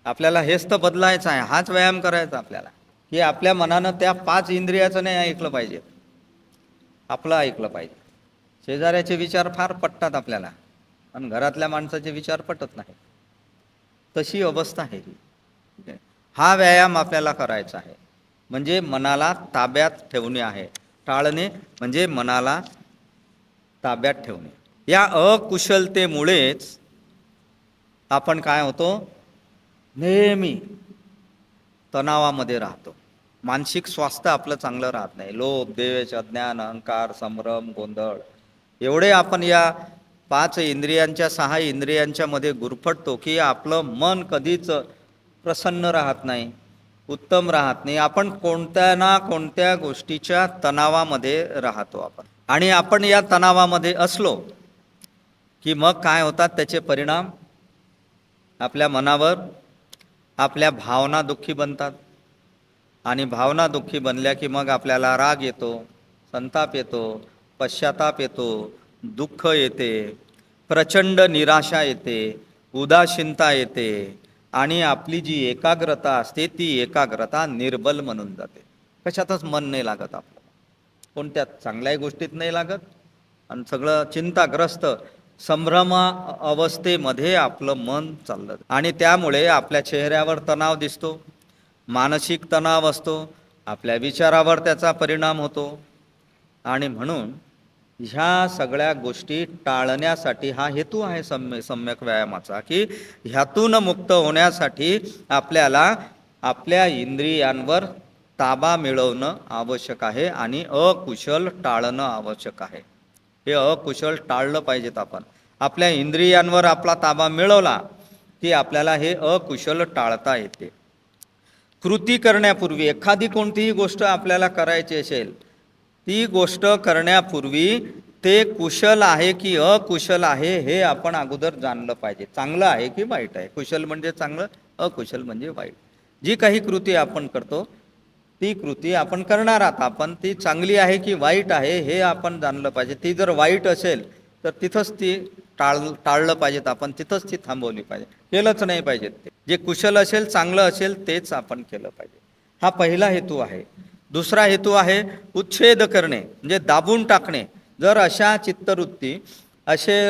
[SPEAKER 1] आपल्याला हेच तर बदलायचं आहे, हाच व्यायाम करायचा आपल्याला, की आपल्या मनानं त्या 5 इंद्रियाचं नाही ऐकलं पाहिजे, आपलं ऐकलं पाहिजे. शेजाऱ्याचे विचार फार पटतात आपल्याला आणि घरातल्या माणसाचे विचार पटत नाही. तशी अवस्था आहे ही. हा व्यायाम आपल्याला करायचा आहे. म्हणजे मनाला ताब्यात ठेवणे आहे. टाळणे म्हणजे मनाला ताब्यात ठेवणे. या अकुशलतेमुळेच आपण काय होतो? नेहमी तणावामध्ये राहतो. मानसिक स्वास्थ्य आपलं चांगलं राहत नाही. लोभ, द्वेष, अज्ञान, अहंकार, संभ्रम, गोंधळ एवढे आपण या 5 इंद्रियांच्या 6 इंद्रियांच्या मध्ये गुरफटतो की आपलं मन कधीच प्रसन्न राहत नाही, उत्तम राहत नाही. आपण कोणत्या ना कोणत्या गोष्टीच्या तणावामध्ये राहतो आपण. आणि आपण या तणावामध्ये असलो की मग काय होतात त्याचे परिणाम आपल्या मनावर? आपल्या भावना दुःखी बनतात. आणि भावना दुःखी बनल्या की मग आपल्याला राग येतो, संताप येतो, पश्चाताप येतो, दुःख येते, प्रचंड निराशा येते, उदासीनता येते आणि आपली जी एकाग्रता असते ती एकाग्रता निर्बल म्हणून जाते. कशातच मन नाही लागत आपलं, कोणत्याच चांगल्याही गोष्टीत नाही लागत आणि सगळं चिंताग्रस्त संभ्रम अवस्थेमध्ये आपलं मन चाललं. आणि त्यामुळे आपल्या चेहऱ्यावर तणाव दिसतो, मानसिक तणाव असतो, आपल्या विचारावर त्याचा परिणाम होतो. आणि म्हणून ह्या सगळ्या गोष्टी टाळण्यासाठी हा हेतू आहे सम्यक व्यायामाचा, की ह्यातून मुक्त होण्यासाठी आपल्याला आपल्या इंद्रियांवर ताबा मिळवणं आवश्यक आहे आणि अकुशल टाळणं आवश्यक आहे. हे अकुशल टाळलं पाहिजेत आपण. आपल्या इंद्रियांवर आपला ताबा मिळवला की आपल्याला हे अकुशल टाळता येते. कृती करण्यापूर्वी एखादी कोणतीही गोष्ट आपल्याला करायची असेल, ती गोष्ट करण्यापूर्वी ते कुशल आहे की अकुशल आहे हे आपण अगोदर जाणलं पाहिजे. चांगलं आहे की वाईट आहे. कुशल म्हणजे चांगलं, अकुशल म्हणजे वाईट. जी काही कृती आपण करतो ती कृती आपण करणार आहात, आपण ती चांगली आहे की वाईट आहे हे आपण जाणलं पाहिजे. ती जर वाईट असेल तर तिथंच ती टाळलं पाहिजेत आपण, तिथंच ती थांबवली पाहिजे, केलंच नाही पाहिजे. ते जे कुशल असेल, चांगलं असेल तेच आपण केलं पाहिजे. हा पहिला हेतू आहे. दुसरा हेतू आहे उच्छेद करणे, म्हणजे दाबून टाकणे. जर अशा चित्तवृत्ती, असे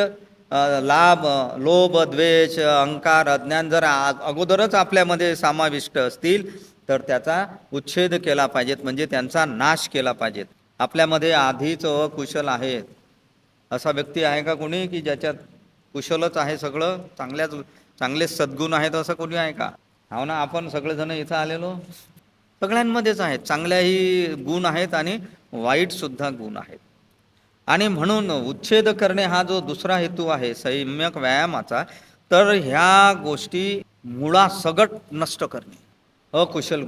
[SPEAKER 1] लाभ, लोभ, द्वेष, अहंकार, अज्ञान जर अगोदरच आपल्यामध्ये समाविष्ट असतील तर त्याचा उच्छेद केला पाहिजेत, म्हणजे त्यांचा नाश केला पाहिजेत. आपल्यामध्ये आधीच अकुशल आहेत असा व्यक्ती आहे का कोणी की ज्याच्यात कुशलच आहे, सगळं चांगले सद्गुण आहेत असं कोणी आहे का? हो ना, आपण सगळेजण इथं आलेलो सगळ्यांमध्येच आहेत, चांगल्याही गुण आहेत आणि वाईट सुद्धा गुण आहेत. आणि म्हणून उच्छेद करणे हा जो दुसरा हेतू आहे सम्यक व्यायामाचा, तर ह्या गोष्टी मुळासकट नष्ट करणे. अकुशल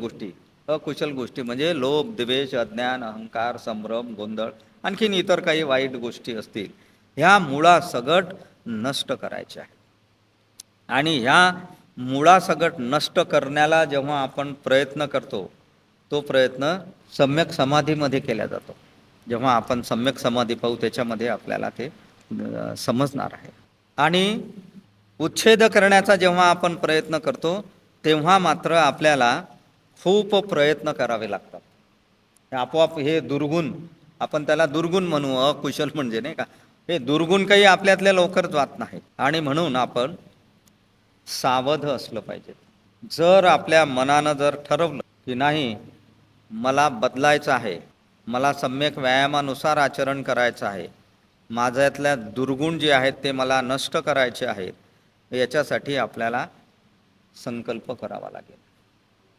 [SPEAKER 1] गोष्टी म्हणजे लोभ, द्वेष, अज्ञान, अहंकार, संभ्रम, गोंधळ, आणखीन इतर काही वाईट गोष्टी असतील, ह्या मुळासकट नष्ट करायच्या आहेत. आणि ह्या मुळासकट नष्ट करण्याला जेव्हा आपण प्रयत्न करतो, तो प्रयत्न सम्यक समाधीमध्ये केला जातो. जेव्हा आपण सम्यक समाधी पाहू त्याच्यामध्ये आपल्याला ते समजणार आहे. आणि उच्छेद करण्याचा जेव्हा आपण प्रयत्न करतो तेव्हा मात्र आपल्याला खूप प्रयत्न करावे लागतात. आपोआप हे दुर्गुण, आपण त्याला दुर्गुण म्हणू, अकुशल म्हणजे नाही का, हे दुर्गुण काही आपल्यातल्या लवकर जात नाही. आणि म्हणून आपण सावध असलं पाहिजे. जर आपल्या मनानं जर ठरवलं की नाही, मला बदलायचं आहे, मला सम्यक व्यायामानुसार आचरण करायचं आहे, माझ्यातल्या दुर्गुण जे आहेत ते मला नष्ट करायचे आहेत, याच्यासाठी आपल्याला संकल्प करावा लागेल.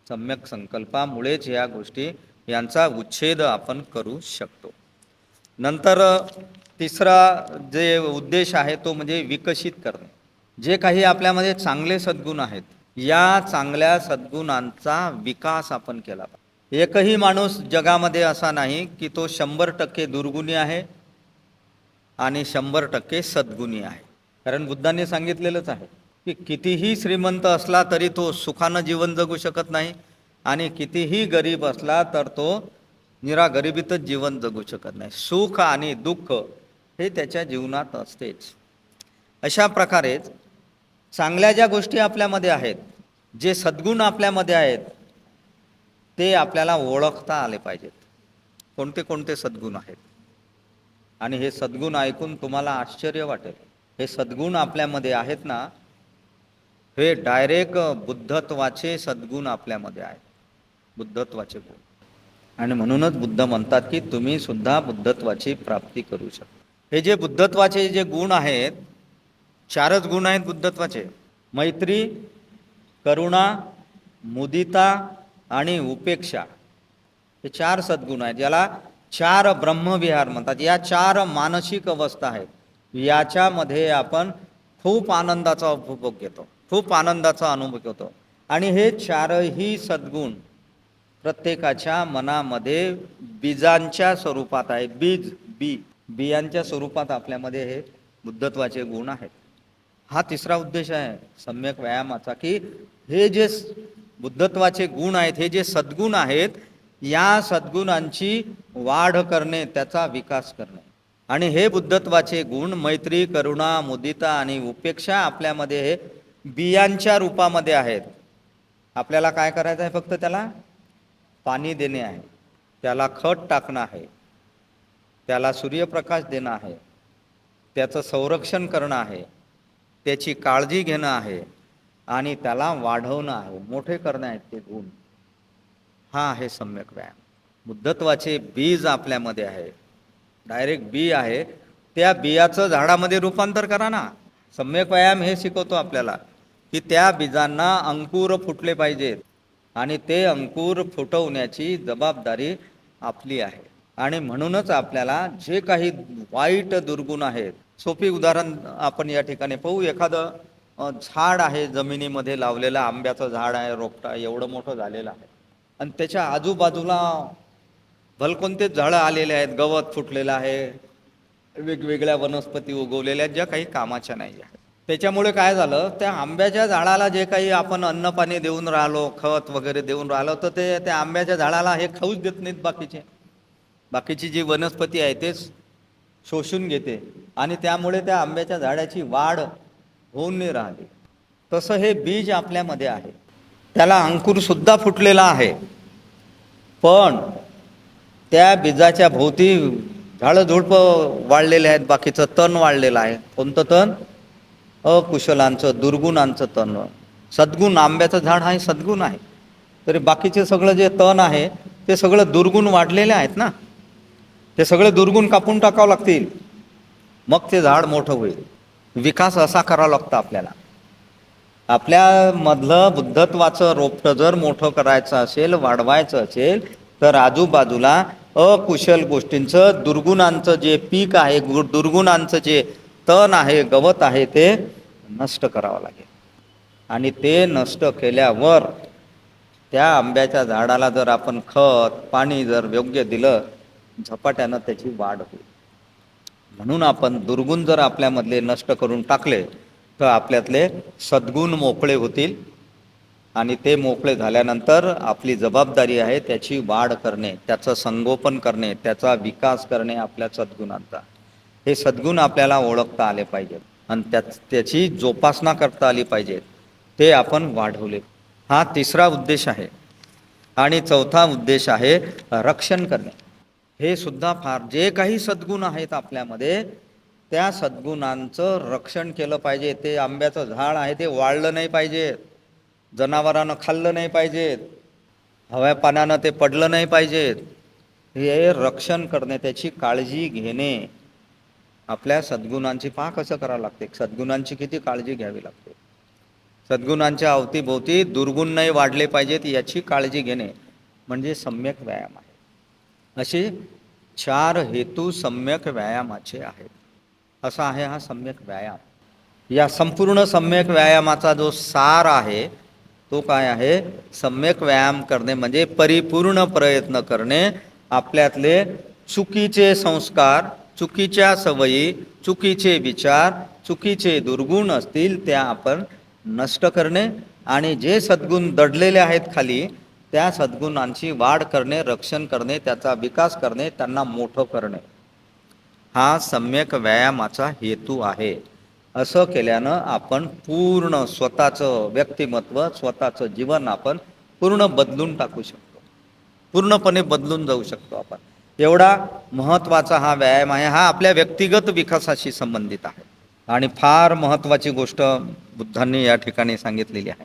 [SPEAKER 1] सम्यक संकल्पामुळेच या गोष्टी यांचा उच्छेद आपण करू शकतो. नंतर तिसरा जे उद्देश आहे तो म्हणजे विकसित करणे. जे काही आपल्यामध्ये चांगले सद्गुण आहेत, या चांगल्या सद्गुणांचा विकास आपण केला पाहिजे. एकही माणूस जगामध्ये असा नाही की तो 100% दुर्गुणी आहे आणि 100% सद्गुणी आहे. कारण बुद्धांनी सांगितलेलंच आहे की कितीही श्रीमंत असला तरी तो सुखानं जीवन जगू शकत नाही, आणि कितीही गरीब असला तर तो गरिबीतच जीवन जगू शकत नाही. सुख आणि दुःख हे त्याच्या जीवनात असतेच. अशा प्रकारेच चांगल्या ज्या गोष्टी आपल्यामध्ये आहेत, जे सद्गुण आपल्यामध्ये आहेत, ते आपल्याला ओळखता आले पाहिजेत. कोणते कोणते सद्गुण आहेत, आणि हे सद्गुण ऐकून तुम्हाला आश्चर्य वाटेल. हे सद्गुण आपल्यामध्ये आहेत ना, हे डायरेक्ट बुद्धत्वाचे सद्गुण आपल्यामध्ये आहेत, बुद्धत्वाचे गुण. आणि म्हणूनच बुद्ध म्हणतात की तुम्ही सुद्धा बुद्धत्वाची प्राप्ती करू शकता. हे जे बुद्धत्वाचे जे गुण आहेत, 4च गुण आहेत बुद्धत्वाचे: मैत्री, करुणा, मुदिता आणि उपेक्षा. हे 4 सद्गुण आहेत, ज्याला 4 ब्रह्मविहार म्हणतात. या 4 मानसिक अवस्था आहेत. याच्यामध्ये आपण खूप आनंदाचा उपभोग घेतो, खूप आनंदाचा अनुभव घेतो. आणि हे 4ही सद्गुण प्रत्येकाच्या मनामध्ये बीजांच्या स्वरूपात आहे. बियांच्या स्वरूपात आपल्यामध्ये हे बुद्धत्वाचे गुण आहेत. हा तिसरा उद्देश आहे सम्यक व्यायामाचा, की हे जे बुद्धत्वाचे गुण आहेत, हे जे सद्गुण आहेत, या सद्गुणांची वाढ करणे, त्याचा विकास करणे. आणि हे बुद्धत्वाचे गुण मैत्री, करुणा, मुदिता आणि उपेक्षा आपल्यामध्ये हे बियांच्या रूपामध्ये आहेत. आपल्याला काय करायचं आहे? फक्त त्याला पाणी देणे आहे, त्याला खत टाकणं आहे, त्याला सूर्यप्रकाश देणं आहे, त्याचं संरक्षण करणं आहे, त्याची काळजी घेणं आहे आणि त्याला वाढवणं आहे, मोठे करणं आहेत ते गुण. हा आहे सम्यक व्यायाम. बुद्धत्वाचे बीज आपल्यामध्ये आहे, डायरेक्ट बी आहे, त्या बियाचं झाडामध्ये रूपांतर करा ना. सम्यक व्यायाम हे शिकवतो आपल्याला की त्या बीजांना अंकुर फुटले पाहिजेत आणि ते अंकुर फुटवण्याची जबाबदारी आपली आहे. आणि म्हणूनच आपल्याला जे काही वाईट दुर्गुण आहेत, सोपी उदाहरण आपण या ठिकाणी पाहू. एखादं झाड आहे, जमिनीमध्ये लावलेलं आंब्याचं झाड आहे, रोपटा एवढं मोठं झालेलं आहे आणि त्याच्या आजूबाजूला भलकोणतेच झाडं आलेले आहेत, गवत फुटलेलं आहे, वेगवेगळ्या वनस्पती उगवलेल्या आहेत ज्या काही कामाच्या नाही आहेत. त्याच्यामुळे काय झालं, त्या आंब्याच्या झाडाला जे काही आपण अन्न पाणी देऊन राहिलो, खत वगैरे देऊन राहिलो, तर ते त्या आंब्याच्या झाडाला हे खाऊच देत नाहीत. बाकीची जी वनस्पती आहे तेच शोषून घेते आणि त्यामुळे त्या आंब्याच्या झाडाची वाढ होऊन नाही राहिली. तसं हे बीज आपल्यामध्ये आहे, त्याला अंकुर सुद्धा फुटलेला आहे, पण त्या बीजाच्या भोवती झाडं झुडपं वाढलेले आहेत, बाकीचं तण वाढलेलं आहे. कोणतं तण? अकुशलांचं, दुर्गुणांचं तण. सद्गुण, आंब्याचं झाड आहे सद्गुण आहे, तरी बाकीचे सगळं जे तण आहे ते सगळं दुर्गुण वाढलेले आहेत ना. ते सगळे दुर्गुण कापून टाकावं लागतील, मग ते झाड मोठं होईल. विकास असा करावा लागतो आपल्याला. आपल्यामधलं बुद्धत्वाचं रोपटं जर मोठं करायचं असेल, वाढवायचं असेल, तर आजूबाजूला अकुशल गोष्टींचं, दुर्गुणांचं जे पीक आहे, दुर्गुणांचं जे तण आहे, गवत आहे, ते नष्ट करावं लागेल. आणि ते नष्ट केल्यावर त्या आंब्याच्या झाडाला जर आपण खत पाणी जर योग्य दिलं, झपाट्यानं त्याची वाढ होईल. म्हणून आपण दुर्गुण जर आपल्यामधले नष्ट करून टाकले तर आपल्यातले सद्गुण मोकळे होतील आणि ते मोकळे झाल्यानंतर आपली जबाबदारी आहे त्याची वाढ करणे, त्याचं संगोपन करणे, त्याचा विकास करणे आपल्या सद्गुणांचा. हे सद्गुण आपल्याला ओळखता आले पाहिजेत आणि त्याची जोपासना करता आली पाहिजे, ते आपण वाढवले. हा तिसरा उद्देश आहे. आणि चौथा उद्देश आहे रक्षण करणे. हे सुद्धा फार, जे काही सद्गुण आहेत आपल्यामध्ये त्या सद्गुणांचं रक्षण केलं पाहिजे. ते आंब्याचं झाड आहे ते वाळलं नाही पाहिजे, जनावरांना खाल्लं नाही पाहिजे, हव्या पाण्यानं ते पडलं नाही पाहिजे. हे रक्षण करणे, त्याची काळजी घेणे, आपल्या सद्गुणांची पहा कसं करावं लागते. सद्गुणांची किती काळजी घ्यावी लागते. सद्गुणांच्या अवतीभोवती दुर्गुण नाही वाढले पाहिजेत याची काळजी घेणे म्हणजे सम्यक व्यायाम आहे. असे 4 हेतू सम्यक व्यायामाचे आहेत. असा आहे हा सम्यक व्यायाम. या संपूर्ण सम्यक व्यायामाचा जो सार आहे तो काय आहे? सम्यक व्यायाम करणे म्हणजे परिपूर्ण प्रयत्न करणे, आपल्यातले चुकीचे संस्कार, चुकीच्या सवयी, चुकीचे विचार, चुकीचे दुर्गुण असतील त्या आपण नष्ट करणे आणि जे सद्गुण दडलेले आहेत खाली त्या सद्गुणांची वाढ करणे, रक्षण करणे, त्याचा विकास करणे, त्यांना मोठं करणे, हा सम्यक व्यायामाचा हेतू आहे. असं केल्यानं आपण पूर्ण स्वतःचं व्यक्तिमत्व, स्वतःचं जीवन आपण पूर्ण बदलून टाकू शकतो, पूर्णपणे बदलून जाऊ शकतो आपण. एवढा महत्त्वाचा हा व्यायाम आहे. हा आपल्या व्यक्तिगत विकासाशी संबंधित आहे आणि फार महत्त्वाची गोष्ट बुद्धांनी या ठिकाणी सांगितलेली आहे.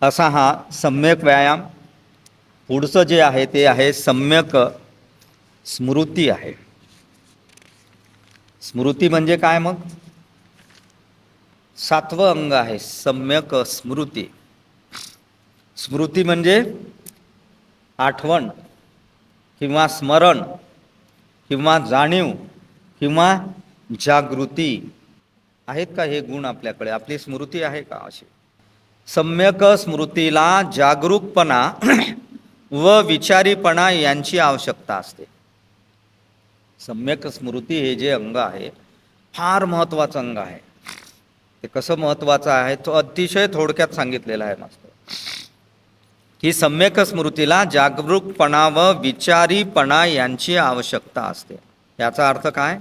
[SPEAKER 1] असा हा सम्यक व्यायाम. पुढचं जे आहे ते आहे सम्यक स्मृती आहे. स्मृती म्हणजे काय? मग 7वं अंग आहे सम्यक स्मृती. स्मृती म्हणजे आठवण किंवा स्मरण किंवा जाणीव किंवा जागृती. आहेत का हे गुण आपल्याकडे? आपली स्मृती आहे का अशी? सम्यक स्मृतीला जागरूकपणा व विचारीपणा यांची आवश्यकता असते. सम्यक स्मृती हे जे अंग आहे फार महत्त्वाचं अंग आहे. ते कसं महत्त्वाचं आहे तो अतिशय थोडक्यात सांगितलेलं आहे मास्तर. ही सम्यक स्मृतीला जागरूकपणा व विचारीपणा यांची आवश्यकता असते. याचा अर्थ काय?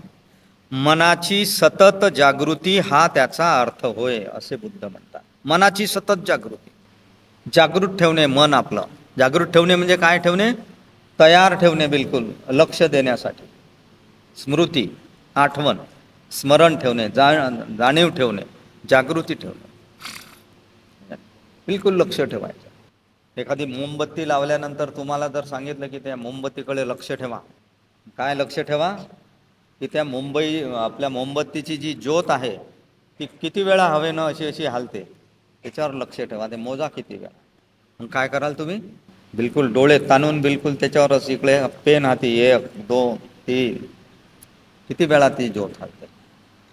[SPEAKER 1] मनाची सतत जागृती हा त्याचा अर्थ होय असे बुद्ध म्हणतात. मनाची सतत जागृती, जागृत ठेवणे मन आपलं. जागृत ठेवणे म्हणजे काय ठेवणे? तयार ठेवणे, बिलकुल लक्ष देण्यासाठी. स्मृती आठवण, स्मरण ठेवणे, जाणीव ठेवणे, जागृती ठेवणे, बिलकुल लक्ष ठेवायचं. एखादी मोमबत्ती लावल्यानंतर तुम्हाला जर सांगितलं की त्या मोमबत्तीकडे लक्ष ठेवा, काय लक्ष ठेवा? की त्या आपल्या मोमबत्तीची जी ज्योत आहे ती किती वेळा हवेनं अशी अशी हालते, त्याच्यावर लक्ष ठेवा. ते मोजा किती वेळा. मग काय कराल तुम्ही? बिलकुल डोळे ताणून बिलकुल त्याच्यावरच इकडे पेन हाती, 1 2 3 किती वेळा ती ज्योत हालते.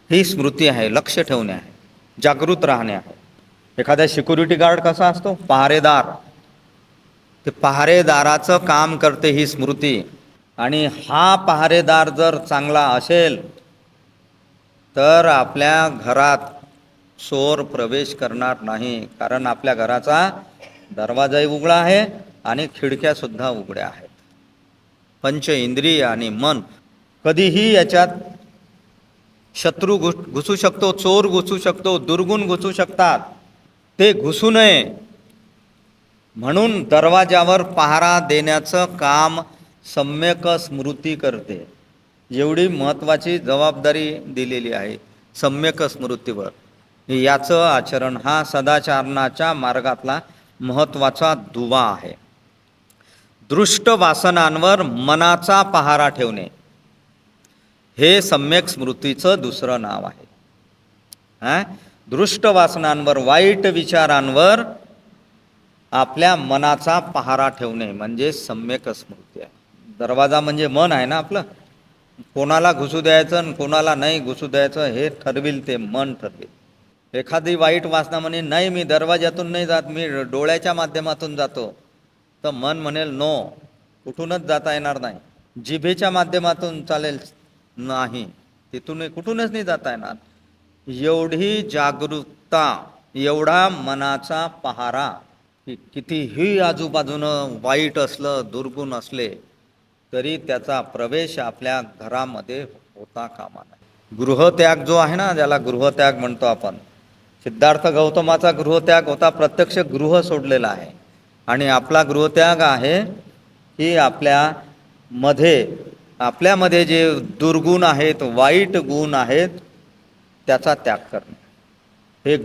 [SPEAKER 1] ही स्मृती आहे, लक्ष ठेवणे आहे, जागृत राहणे आहे. एखाद्या सिक्युरिटी गार्ड कसा असतो? पहारेदार. ते पहारेदाराचं काम करते ही स्मृती. आणि हा पहारेदार जर चांगला असेल तर आपल्या घरात चोर प्रवेश करणार नाही, कारण आपल्या घराचा दरवाजाही उघडा आहे आणि खिडक्यासुद्धा उघड्या आहेत. पंच इंद्रिय आणि मन, कधीही याच्यात शत्रू घुसू शकतो, चोर घुसू शकतो, दुर्गुण घुसू शकतात. ते घुसू नये म्हणून दरवाजावर पहारा देण्याचं काम सम्यक स्मृती करते. एवढी महत्त्वाची जबाबदारी दिलेली आहे सम्यक स्मृतीवर. याचं आचरण हा सदाचरणाच्या मार्गातला महत्त्वाचा दुवा आहे. दृष्ट वासनांवर मनाचा पहारा ठेवणे हे सम्यक स्मृतीचं दुसरं नाव आहे. दृष्ट वासनांवर, वाईट विचारांवर आपल्या मनाचा पहारा ठेवणे म्हणजे सम्यक स्मृती आहे. दरवाजा म्हणजे मन आहे ना आपलं. कोणाला घुसू द्यायचं आणि कोणाला नाही घुसू द्यायचं हे ठरविल, ते मन ठरविल. एखादी वाईट वासना म्हणे नाही मी दरवाजातून नाही जात, मी डोळ्याच्या माध्यमातून जातो, तर मन म्हणेल नो, कुठूनच जाता येणार नाही. जिभेच्या माध्यमातून चालेल नाही, तिथून कुठूनच नाही जाता येणार. एवढी जागरूकता, एवढा मनाचा पहारा, कितीही आजूबाजूनं वाईट असलं, दुर्गुण असले तरी त्याचा प्रवेश आपल्या घरामध्ये होता कामा नये. गृहत्याग जो आहे ना, ज्याला गृहत्याग म्हणतो आपण, सिद्धार्थ गौतमाचा गृहत्याग होता, प्रत्यक्ष गृह सोडलेला आहे. आणि आपला गृहत्याग आहे की आपल्यामध्ये जे दुर्गुण आहेत, वाईट गुण आहेत, त्याचा त्याग करणे. हे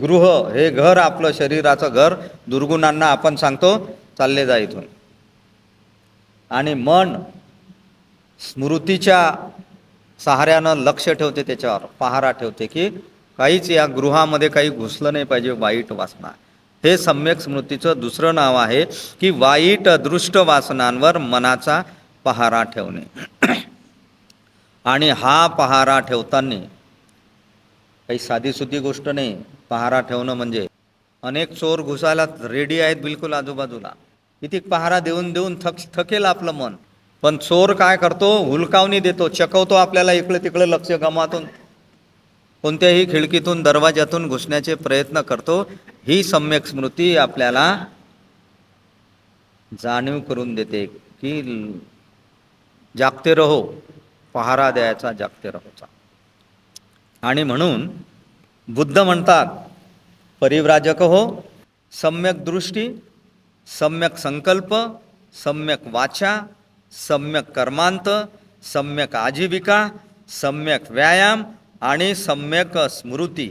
[SPEAKER 1] घर, आपलं शरीराचं घर, दुर्गुणांना आपण सांगतो चालले जा इथून. आणि मन स्मृतीच्या सहाऱ्यानं लक्ष ठेवते, त्याच्यावर पहारा ठेवते की काहीच या गृहामध्ये काही घुसलं नाही पाहिजे वाईट वासना. हे सम्यक स्मृतीचं दुसरं नाव आहे की वाईट दृष्ट वासनांवर मनाचा पहारा ठेवणे. आणि हा पहारा ठेवताना काही साधीसुधी गोष्ट नाही. पहारा ठेवणं म्हणजे अनेक चोर घुसायला रेडी आहेत बिलकुल आजूबाजूला. किती पहारा देऊन देऊन थकेल आपलं मन. पण चोर काय करतो? हुलकावणी देतो, चकवतो आपल्याला इकडे तिकडे लक्ष गमातून, कोणत्याही खिडकीतून दरवाजातून घुसण्याचे प्रयत्न करतो. ही सम्यक स्मृती आपल्याला जाणीव करून देते की जागते रहो, पहारा द्यायचा, जागते रहोचा. आणि म्हणून बुद्ध म्हणतात, परिव्राजक हो, सम्यक दृष्टी, सम्यक संकल्प, सम्यक वाचा, सम्यक कर्मांत, सम्यक आजीविका, सम्यक व्यायाम आणि सम्यक स्मृती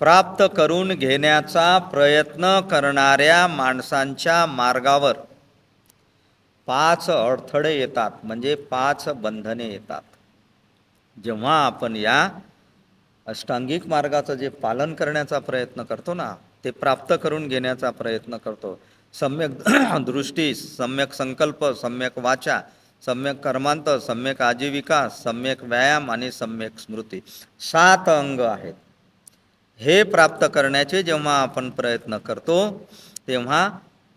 [SPEAKER 1] प्राप्त करून घेण्याचा प्रयत्न करणाऱ्या माणसांच्या मार्गावर 5 अडथळे येतात, म्हणजे 5 बंधने येतात. जेव्हा आपण या अष्टांगिक मार्गाचं जे पालन करण्याचा प्रयत्न करतो ना, ते प्राप्त करून घेण्याचा प्रयत्न करतो. सम्यक दृष्टी, सम्यक संकल्प, सम्यक वाचा, सम्यक कर्मांत, सम्यक आजीविका, सम्यक व्यायाम आणि सम्यक स्मृती, 7 अंग आहेत. हे प्राप्त करण्याचे जेव्हा आपण प्रयत्न करतो तेव्हा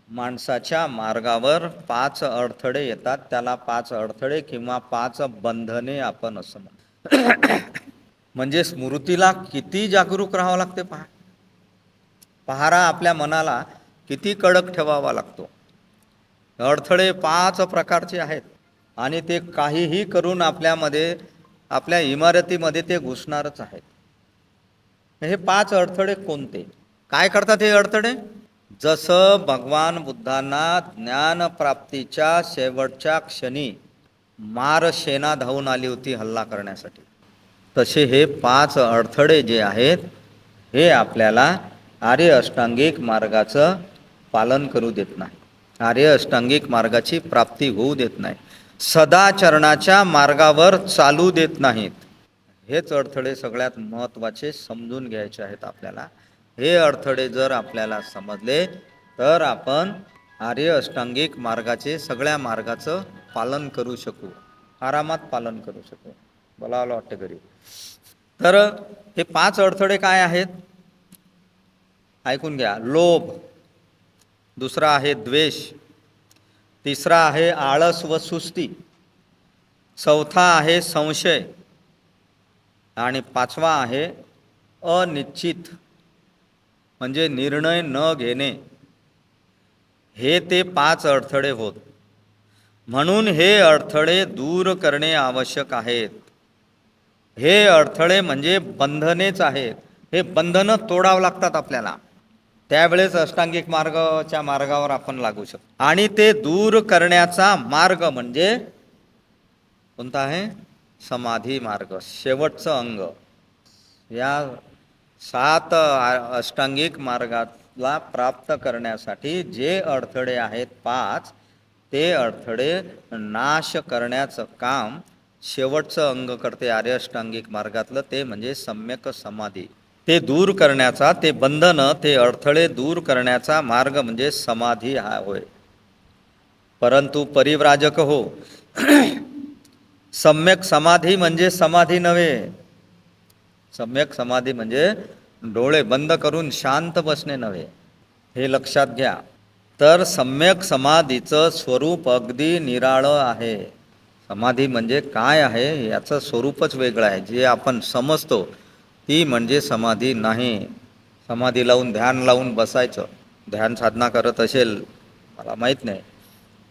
[SPEAKER 1] माणसाच्या मार्गावर 5 अडथळे येतात. त्याला 5 अडथळे किंवा 5 बंधने आपण असं म्हणतो. म्हणजे स्मृतीला किती जागरूक राहावं लागते पहा. पहारा आपल्या मनाला किती कडक ठेवावा लागतो. अडथळे 5 प्रकारचे आहेत आणि ते काहीही करून आपल्यामध्ये, आपल्या इमारतीमध्ये ते घुसणारच आहेत. हे 5 अडथळे कोणते? काय करतात हे अडथळे? जसं भगवान बुद्धांना ज्ञानप्राप्तीच्या शेवटच्या क्षणी मारसेना धावून आली होती हल्ला करण्यासाठी, तसे हे 5 अडथळे जे आहेत हे आपल्याला आर्य अष्टांगिक मार्गाचं पालन करू देत नाही. आर्य अष्टांगिक मार्गाची प्राप्ती होऊ देत नाही, सदाचरणाच्या मार्गावर चालू देत नाहीत. हेच अडथळे सगळ्यात महत्त्वाचे समजून घ्यायचे आहेत आपल्याला. हे अडथळे जर आपल्याला समजले तर आपण आर्य अष्टांगिक मार्गाचे सगळ्या मार्गाचं पालन करू शकू, आरामात पालन करू शकू. बोलावं वाटतं घरी. तर हे 5 अडथळे काय आहेत ऐकून घ्या. लोभ, दुसरा आहे द्वेष, तिसरा आहे आळस व सुस्ती, चौथा आहे संशय आणि पाचवा आहे अनिश्चित म्हणजे निर्णय न घेणे. हे ते 5 अडथळे होत. म्हणून हे अडथळे दूर करणे आवश्यक आहेत. हे अडथळे म्हणजे बंधनेच आहेत. हे बंधनं तोडावं लागतात आपल्याला, त्यावेळेस अष्टांगिक मार्गाच्या मार्गावर आपण लागू शकतो. आणि ते दूर करण्याचा मार्ग म्हणजे कोणता आहे? समाधी मार्ग, शेवटचं अंग. या 7 अष्टांगिक मार्गाला प्राप्त करण्यासाठी जे अडथळे आहेत 5, ते अडथळे नाश करण्याचं काम शेवटचं अंग करते आर्य अष्टांगिक मार्गातलं, ते म्हणजे सम्यक समाधी. ते दूर करण्याचा, ते बंधन, ते अडथळे दूर करण्याचा मार्ग म्हणजे समाधी हा होय. परंतु परिव्राजक हो, सम्यक समाधी म्हणजे समाधी नव्हे. सम्यक समाधी म्हणजे डोळे बंद करून शांत बसणे नव्हे, हे लक्षात घ्या. तर सम्यक समाधीचं स्वरूप अगदी निराळं आहे. समाधी म्हणजे काय आहे याचं स्वरूपच वेगळं आहे. जे आपण समजतो ती म्हणजे समाधी नाही. समाधी लावून ध्यान लावून बसायचं, ध्यान साधना करत असेल मला माहीत नाही,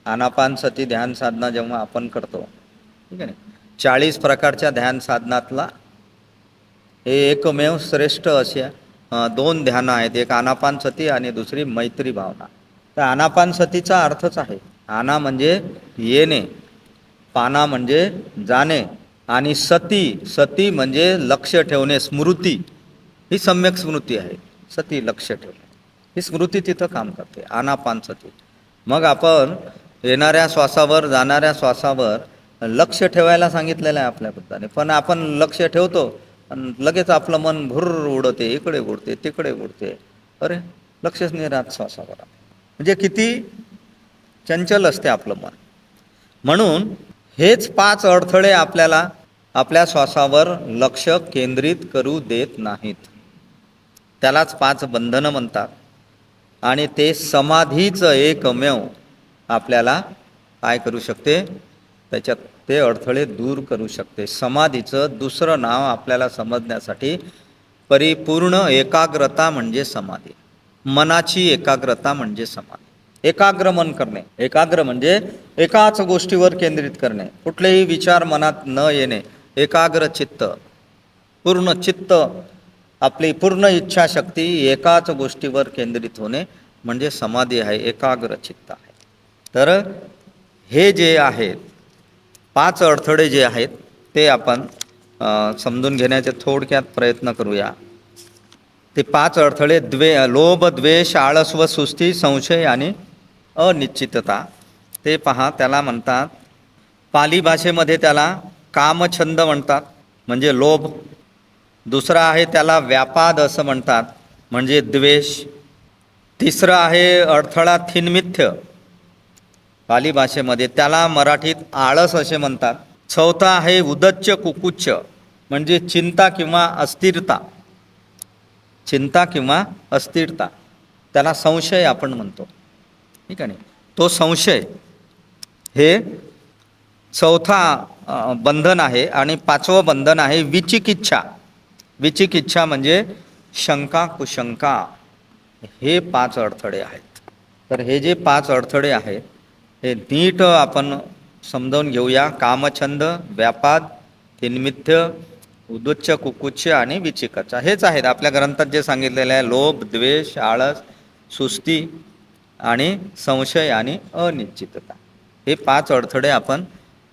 [SPEAKER 1] आनापानसती ध्यान साधना जेव्हा आपण करतो, ठीक आहे, 40 प्रकारच्या ध्यान साधनातला हे एकमेव श्रेष्ठ असे 2 ध्यानं आहेत. एक आनापानसती आणि दुसरी मैत्री भावना. तर आनापानसतीचा अर्थच आहे, आना म्हणजे येणे, पाना म्हणजे जाणे, आणि सती, सती म्हणजे लक्ष ठेवणे, स्मृती. ही सम्यक स्मृती आहे. सती लक्ष ठेवणे, ही स्मृती तिथं काम करते, आनापानसती. मग आपण येणाऱ्या श्वासावर जाणाऱ्या श्वासावर लक्ष ठेवायला सांगितलेलं आहे आपल्या बुद्धाने, पण आपण लक्ष ठेवतो आणि लगेच आपलं मन भुर्र उडते, इकडे उडते तिकडे उडते. अरे लक्षच नाही राहत श्वासावर. म्हणजे किती चंचल असते आपलं मन. म्हणून हेच 5 अडथळे आपल्याला आपल्या श्वासावर लक्ष केंद्रित करू देत नाहीत. त्यालाच 5 बंधनं म्हणतात. आणि ते समाधीचं एकमेव आपल्याला काय करू शकते, त्याच्यात ते अडथळे दूर करू शकते. समाधीचं दुसरं नाव आपल्याला समजण्यासाठी परिपूर्ण एकाग्रता म्हणजे समाधी. मनाची एकाग्रता म्हणजे समाधी. एकाग्र मन करणे, एकाग्र म्हणजे एकाच गोष्टीवर केंद्रित करणे, कुठलेही विचार मनात न येणे, एकाग्र चित्त, पूर्ण चित्त, आपली पूर्ण इच्छाशक्ती एकाच गोष्टीवर केंद्रित होणे म्हणजे समाधी आहे, एकाग्र चित्त आहे. तर हे जे आहेत 5 अडथळे जे आहेत ते आपण समजून घेण्याचे थोडक्यात प्रयत्न करूया. ते 5 अडथळे लोभ, द्वेष, आळस व सुस्ती, संशय आणि अनिश्चितता. ते पहा, त्याला म्हणतात पाली भाषेमध्ये त्याला कामछंद म्हणतात म्हणजे लोभ. दुसरा आहे त्याला व्यापाद असं म्हणतात म्हणजे द्वेष. तिसरं आहे अडथळा थिन्मिथ्य पाली भाषेमध्ये, त्याला मराठीत आळस असे म्हणतात. चौथा आहे उदच्च कुकुच्च म्हणजे चिंता किंवा अस्थिरता, चिंता किंवा अस्थिरता, त्याला संशय आपण म्हणतो, ठीक आहे. तो संशय हे चौथा बंधन आहे. आणि 5वं बंधन आहे विचिकिच्छा. विचिकिच्छा म्हणजे शंका कुशंका. हे 5 अडथळे आहेत. तर हे जे 5 अडथळे आहेत हे नीट आपण समजावून घेऊया. कामछंद, व्यापाद, थिन्मिथ्य, उदुच्च कुकुच्च आणि विचिकिच्छा हेच आहेत आपल्या ग्रंथात जे सांगितलेलं आहे. लोभ, द्वेष, आळस, सुस्ती आणि संशय आणि अनिश्चितता, हे 5 अडथळे आपण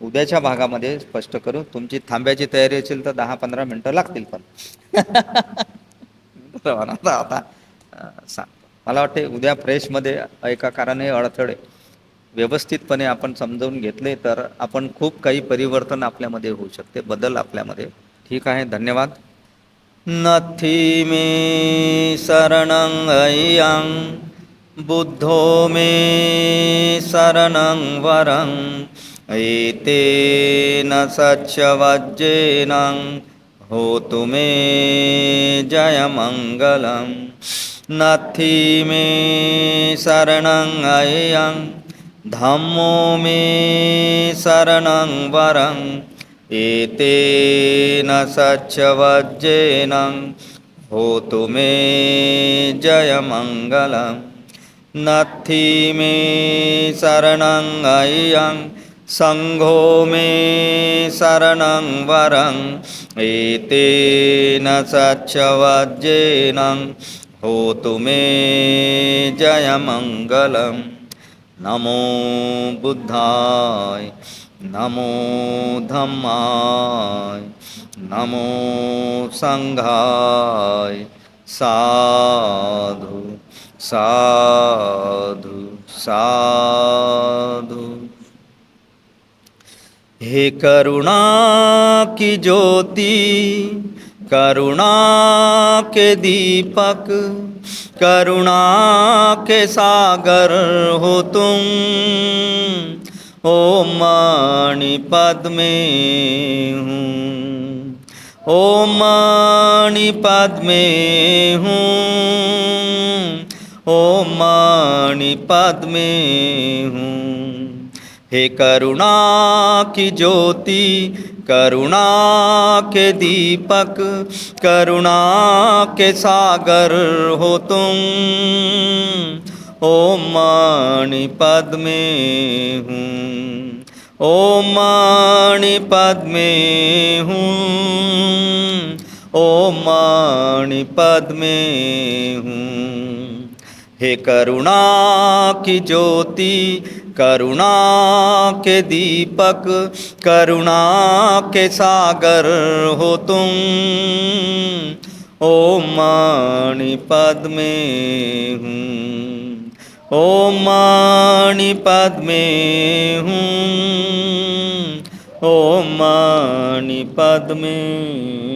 [SPEAKER 1] उद्याच्या भागामध्ये स्पष्ट करू. तुमची थांब्याची तयारी असेल तर 10-15 मिनटं लागतील, पण आता सांगतो. मला वाटते उद्या फ्रेशमध्ये ऐका, कारण हे अडथळे व्यवस्थितपणे आपण समजावून घेतले तर आपण खूप काही परिवर्तन आपल्यामध्ये होऊ शकते, बदल आपल्यामध्ये. ठीक आहे, धन्यवाद. नथी मे शरणं अय्यं बुद्धो मे शरणं वरं एतेन सच्चवज्जेन होतु मे जयमङ्गलं. नथी मे शरणं अय्यं धम्मो मे शरणं वरं एतेन सच्चवज्जेन होतु मे जयमङ्गलं. नथी मे शरणं अय्यं संघो मे शरणं वरं एतेन सच्चवज्जेन होतु मे जयमङ्गलं. नमो बुद्धाय, नमो धम्माय, नमो संघाय. साधु साधु साधु. हे करुणा की ज्योति, करुणा के दीपक, करुणा के सागर हो तुम. ओम मणिपद में हूँ, ओम मणिपद में हूँ, ओम मणिपद में हूँ. हे करुणा की ज्योति, करुणा के दीपक, करुणा के सागर हो तुम. ओम मणिपद में हूँ, ओम मणिपद में हूँ, ओम मणिपद में हूँ. हे करुणा की ज्योति, करुणा के दीपक, करुणा के सागर हो तुम. ओम मणिपद में हूँ, ओम मणिपद में हूँ, ओम मणिपद में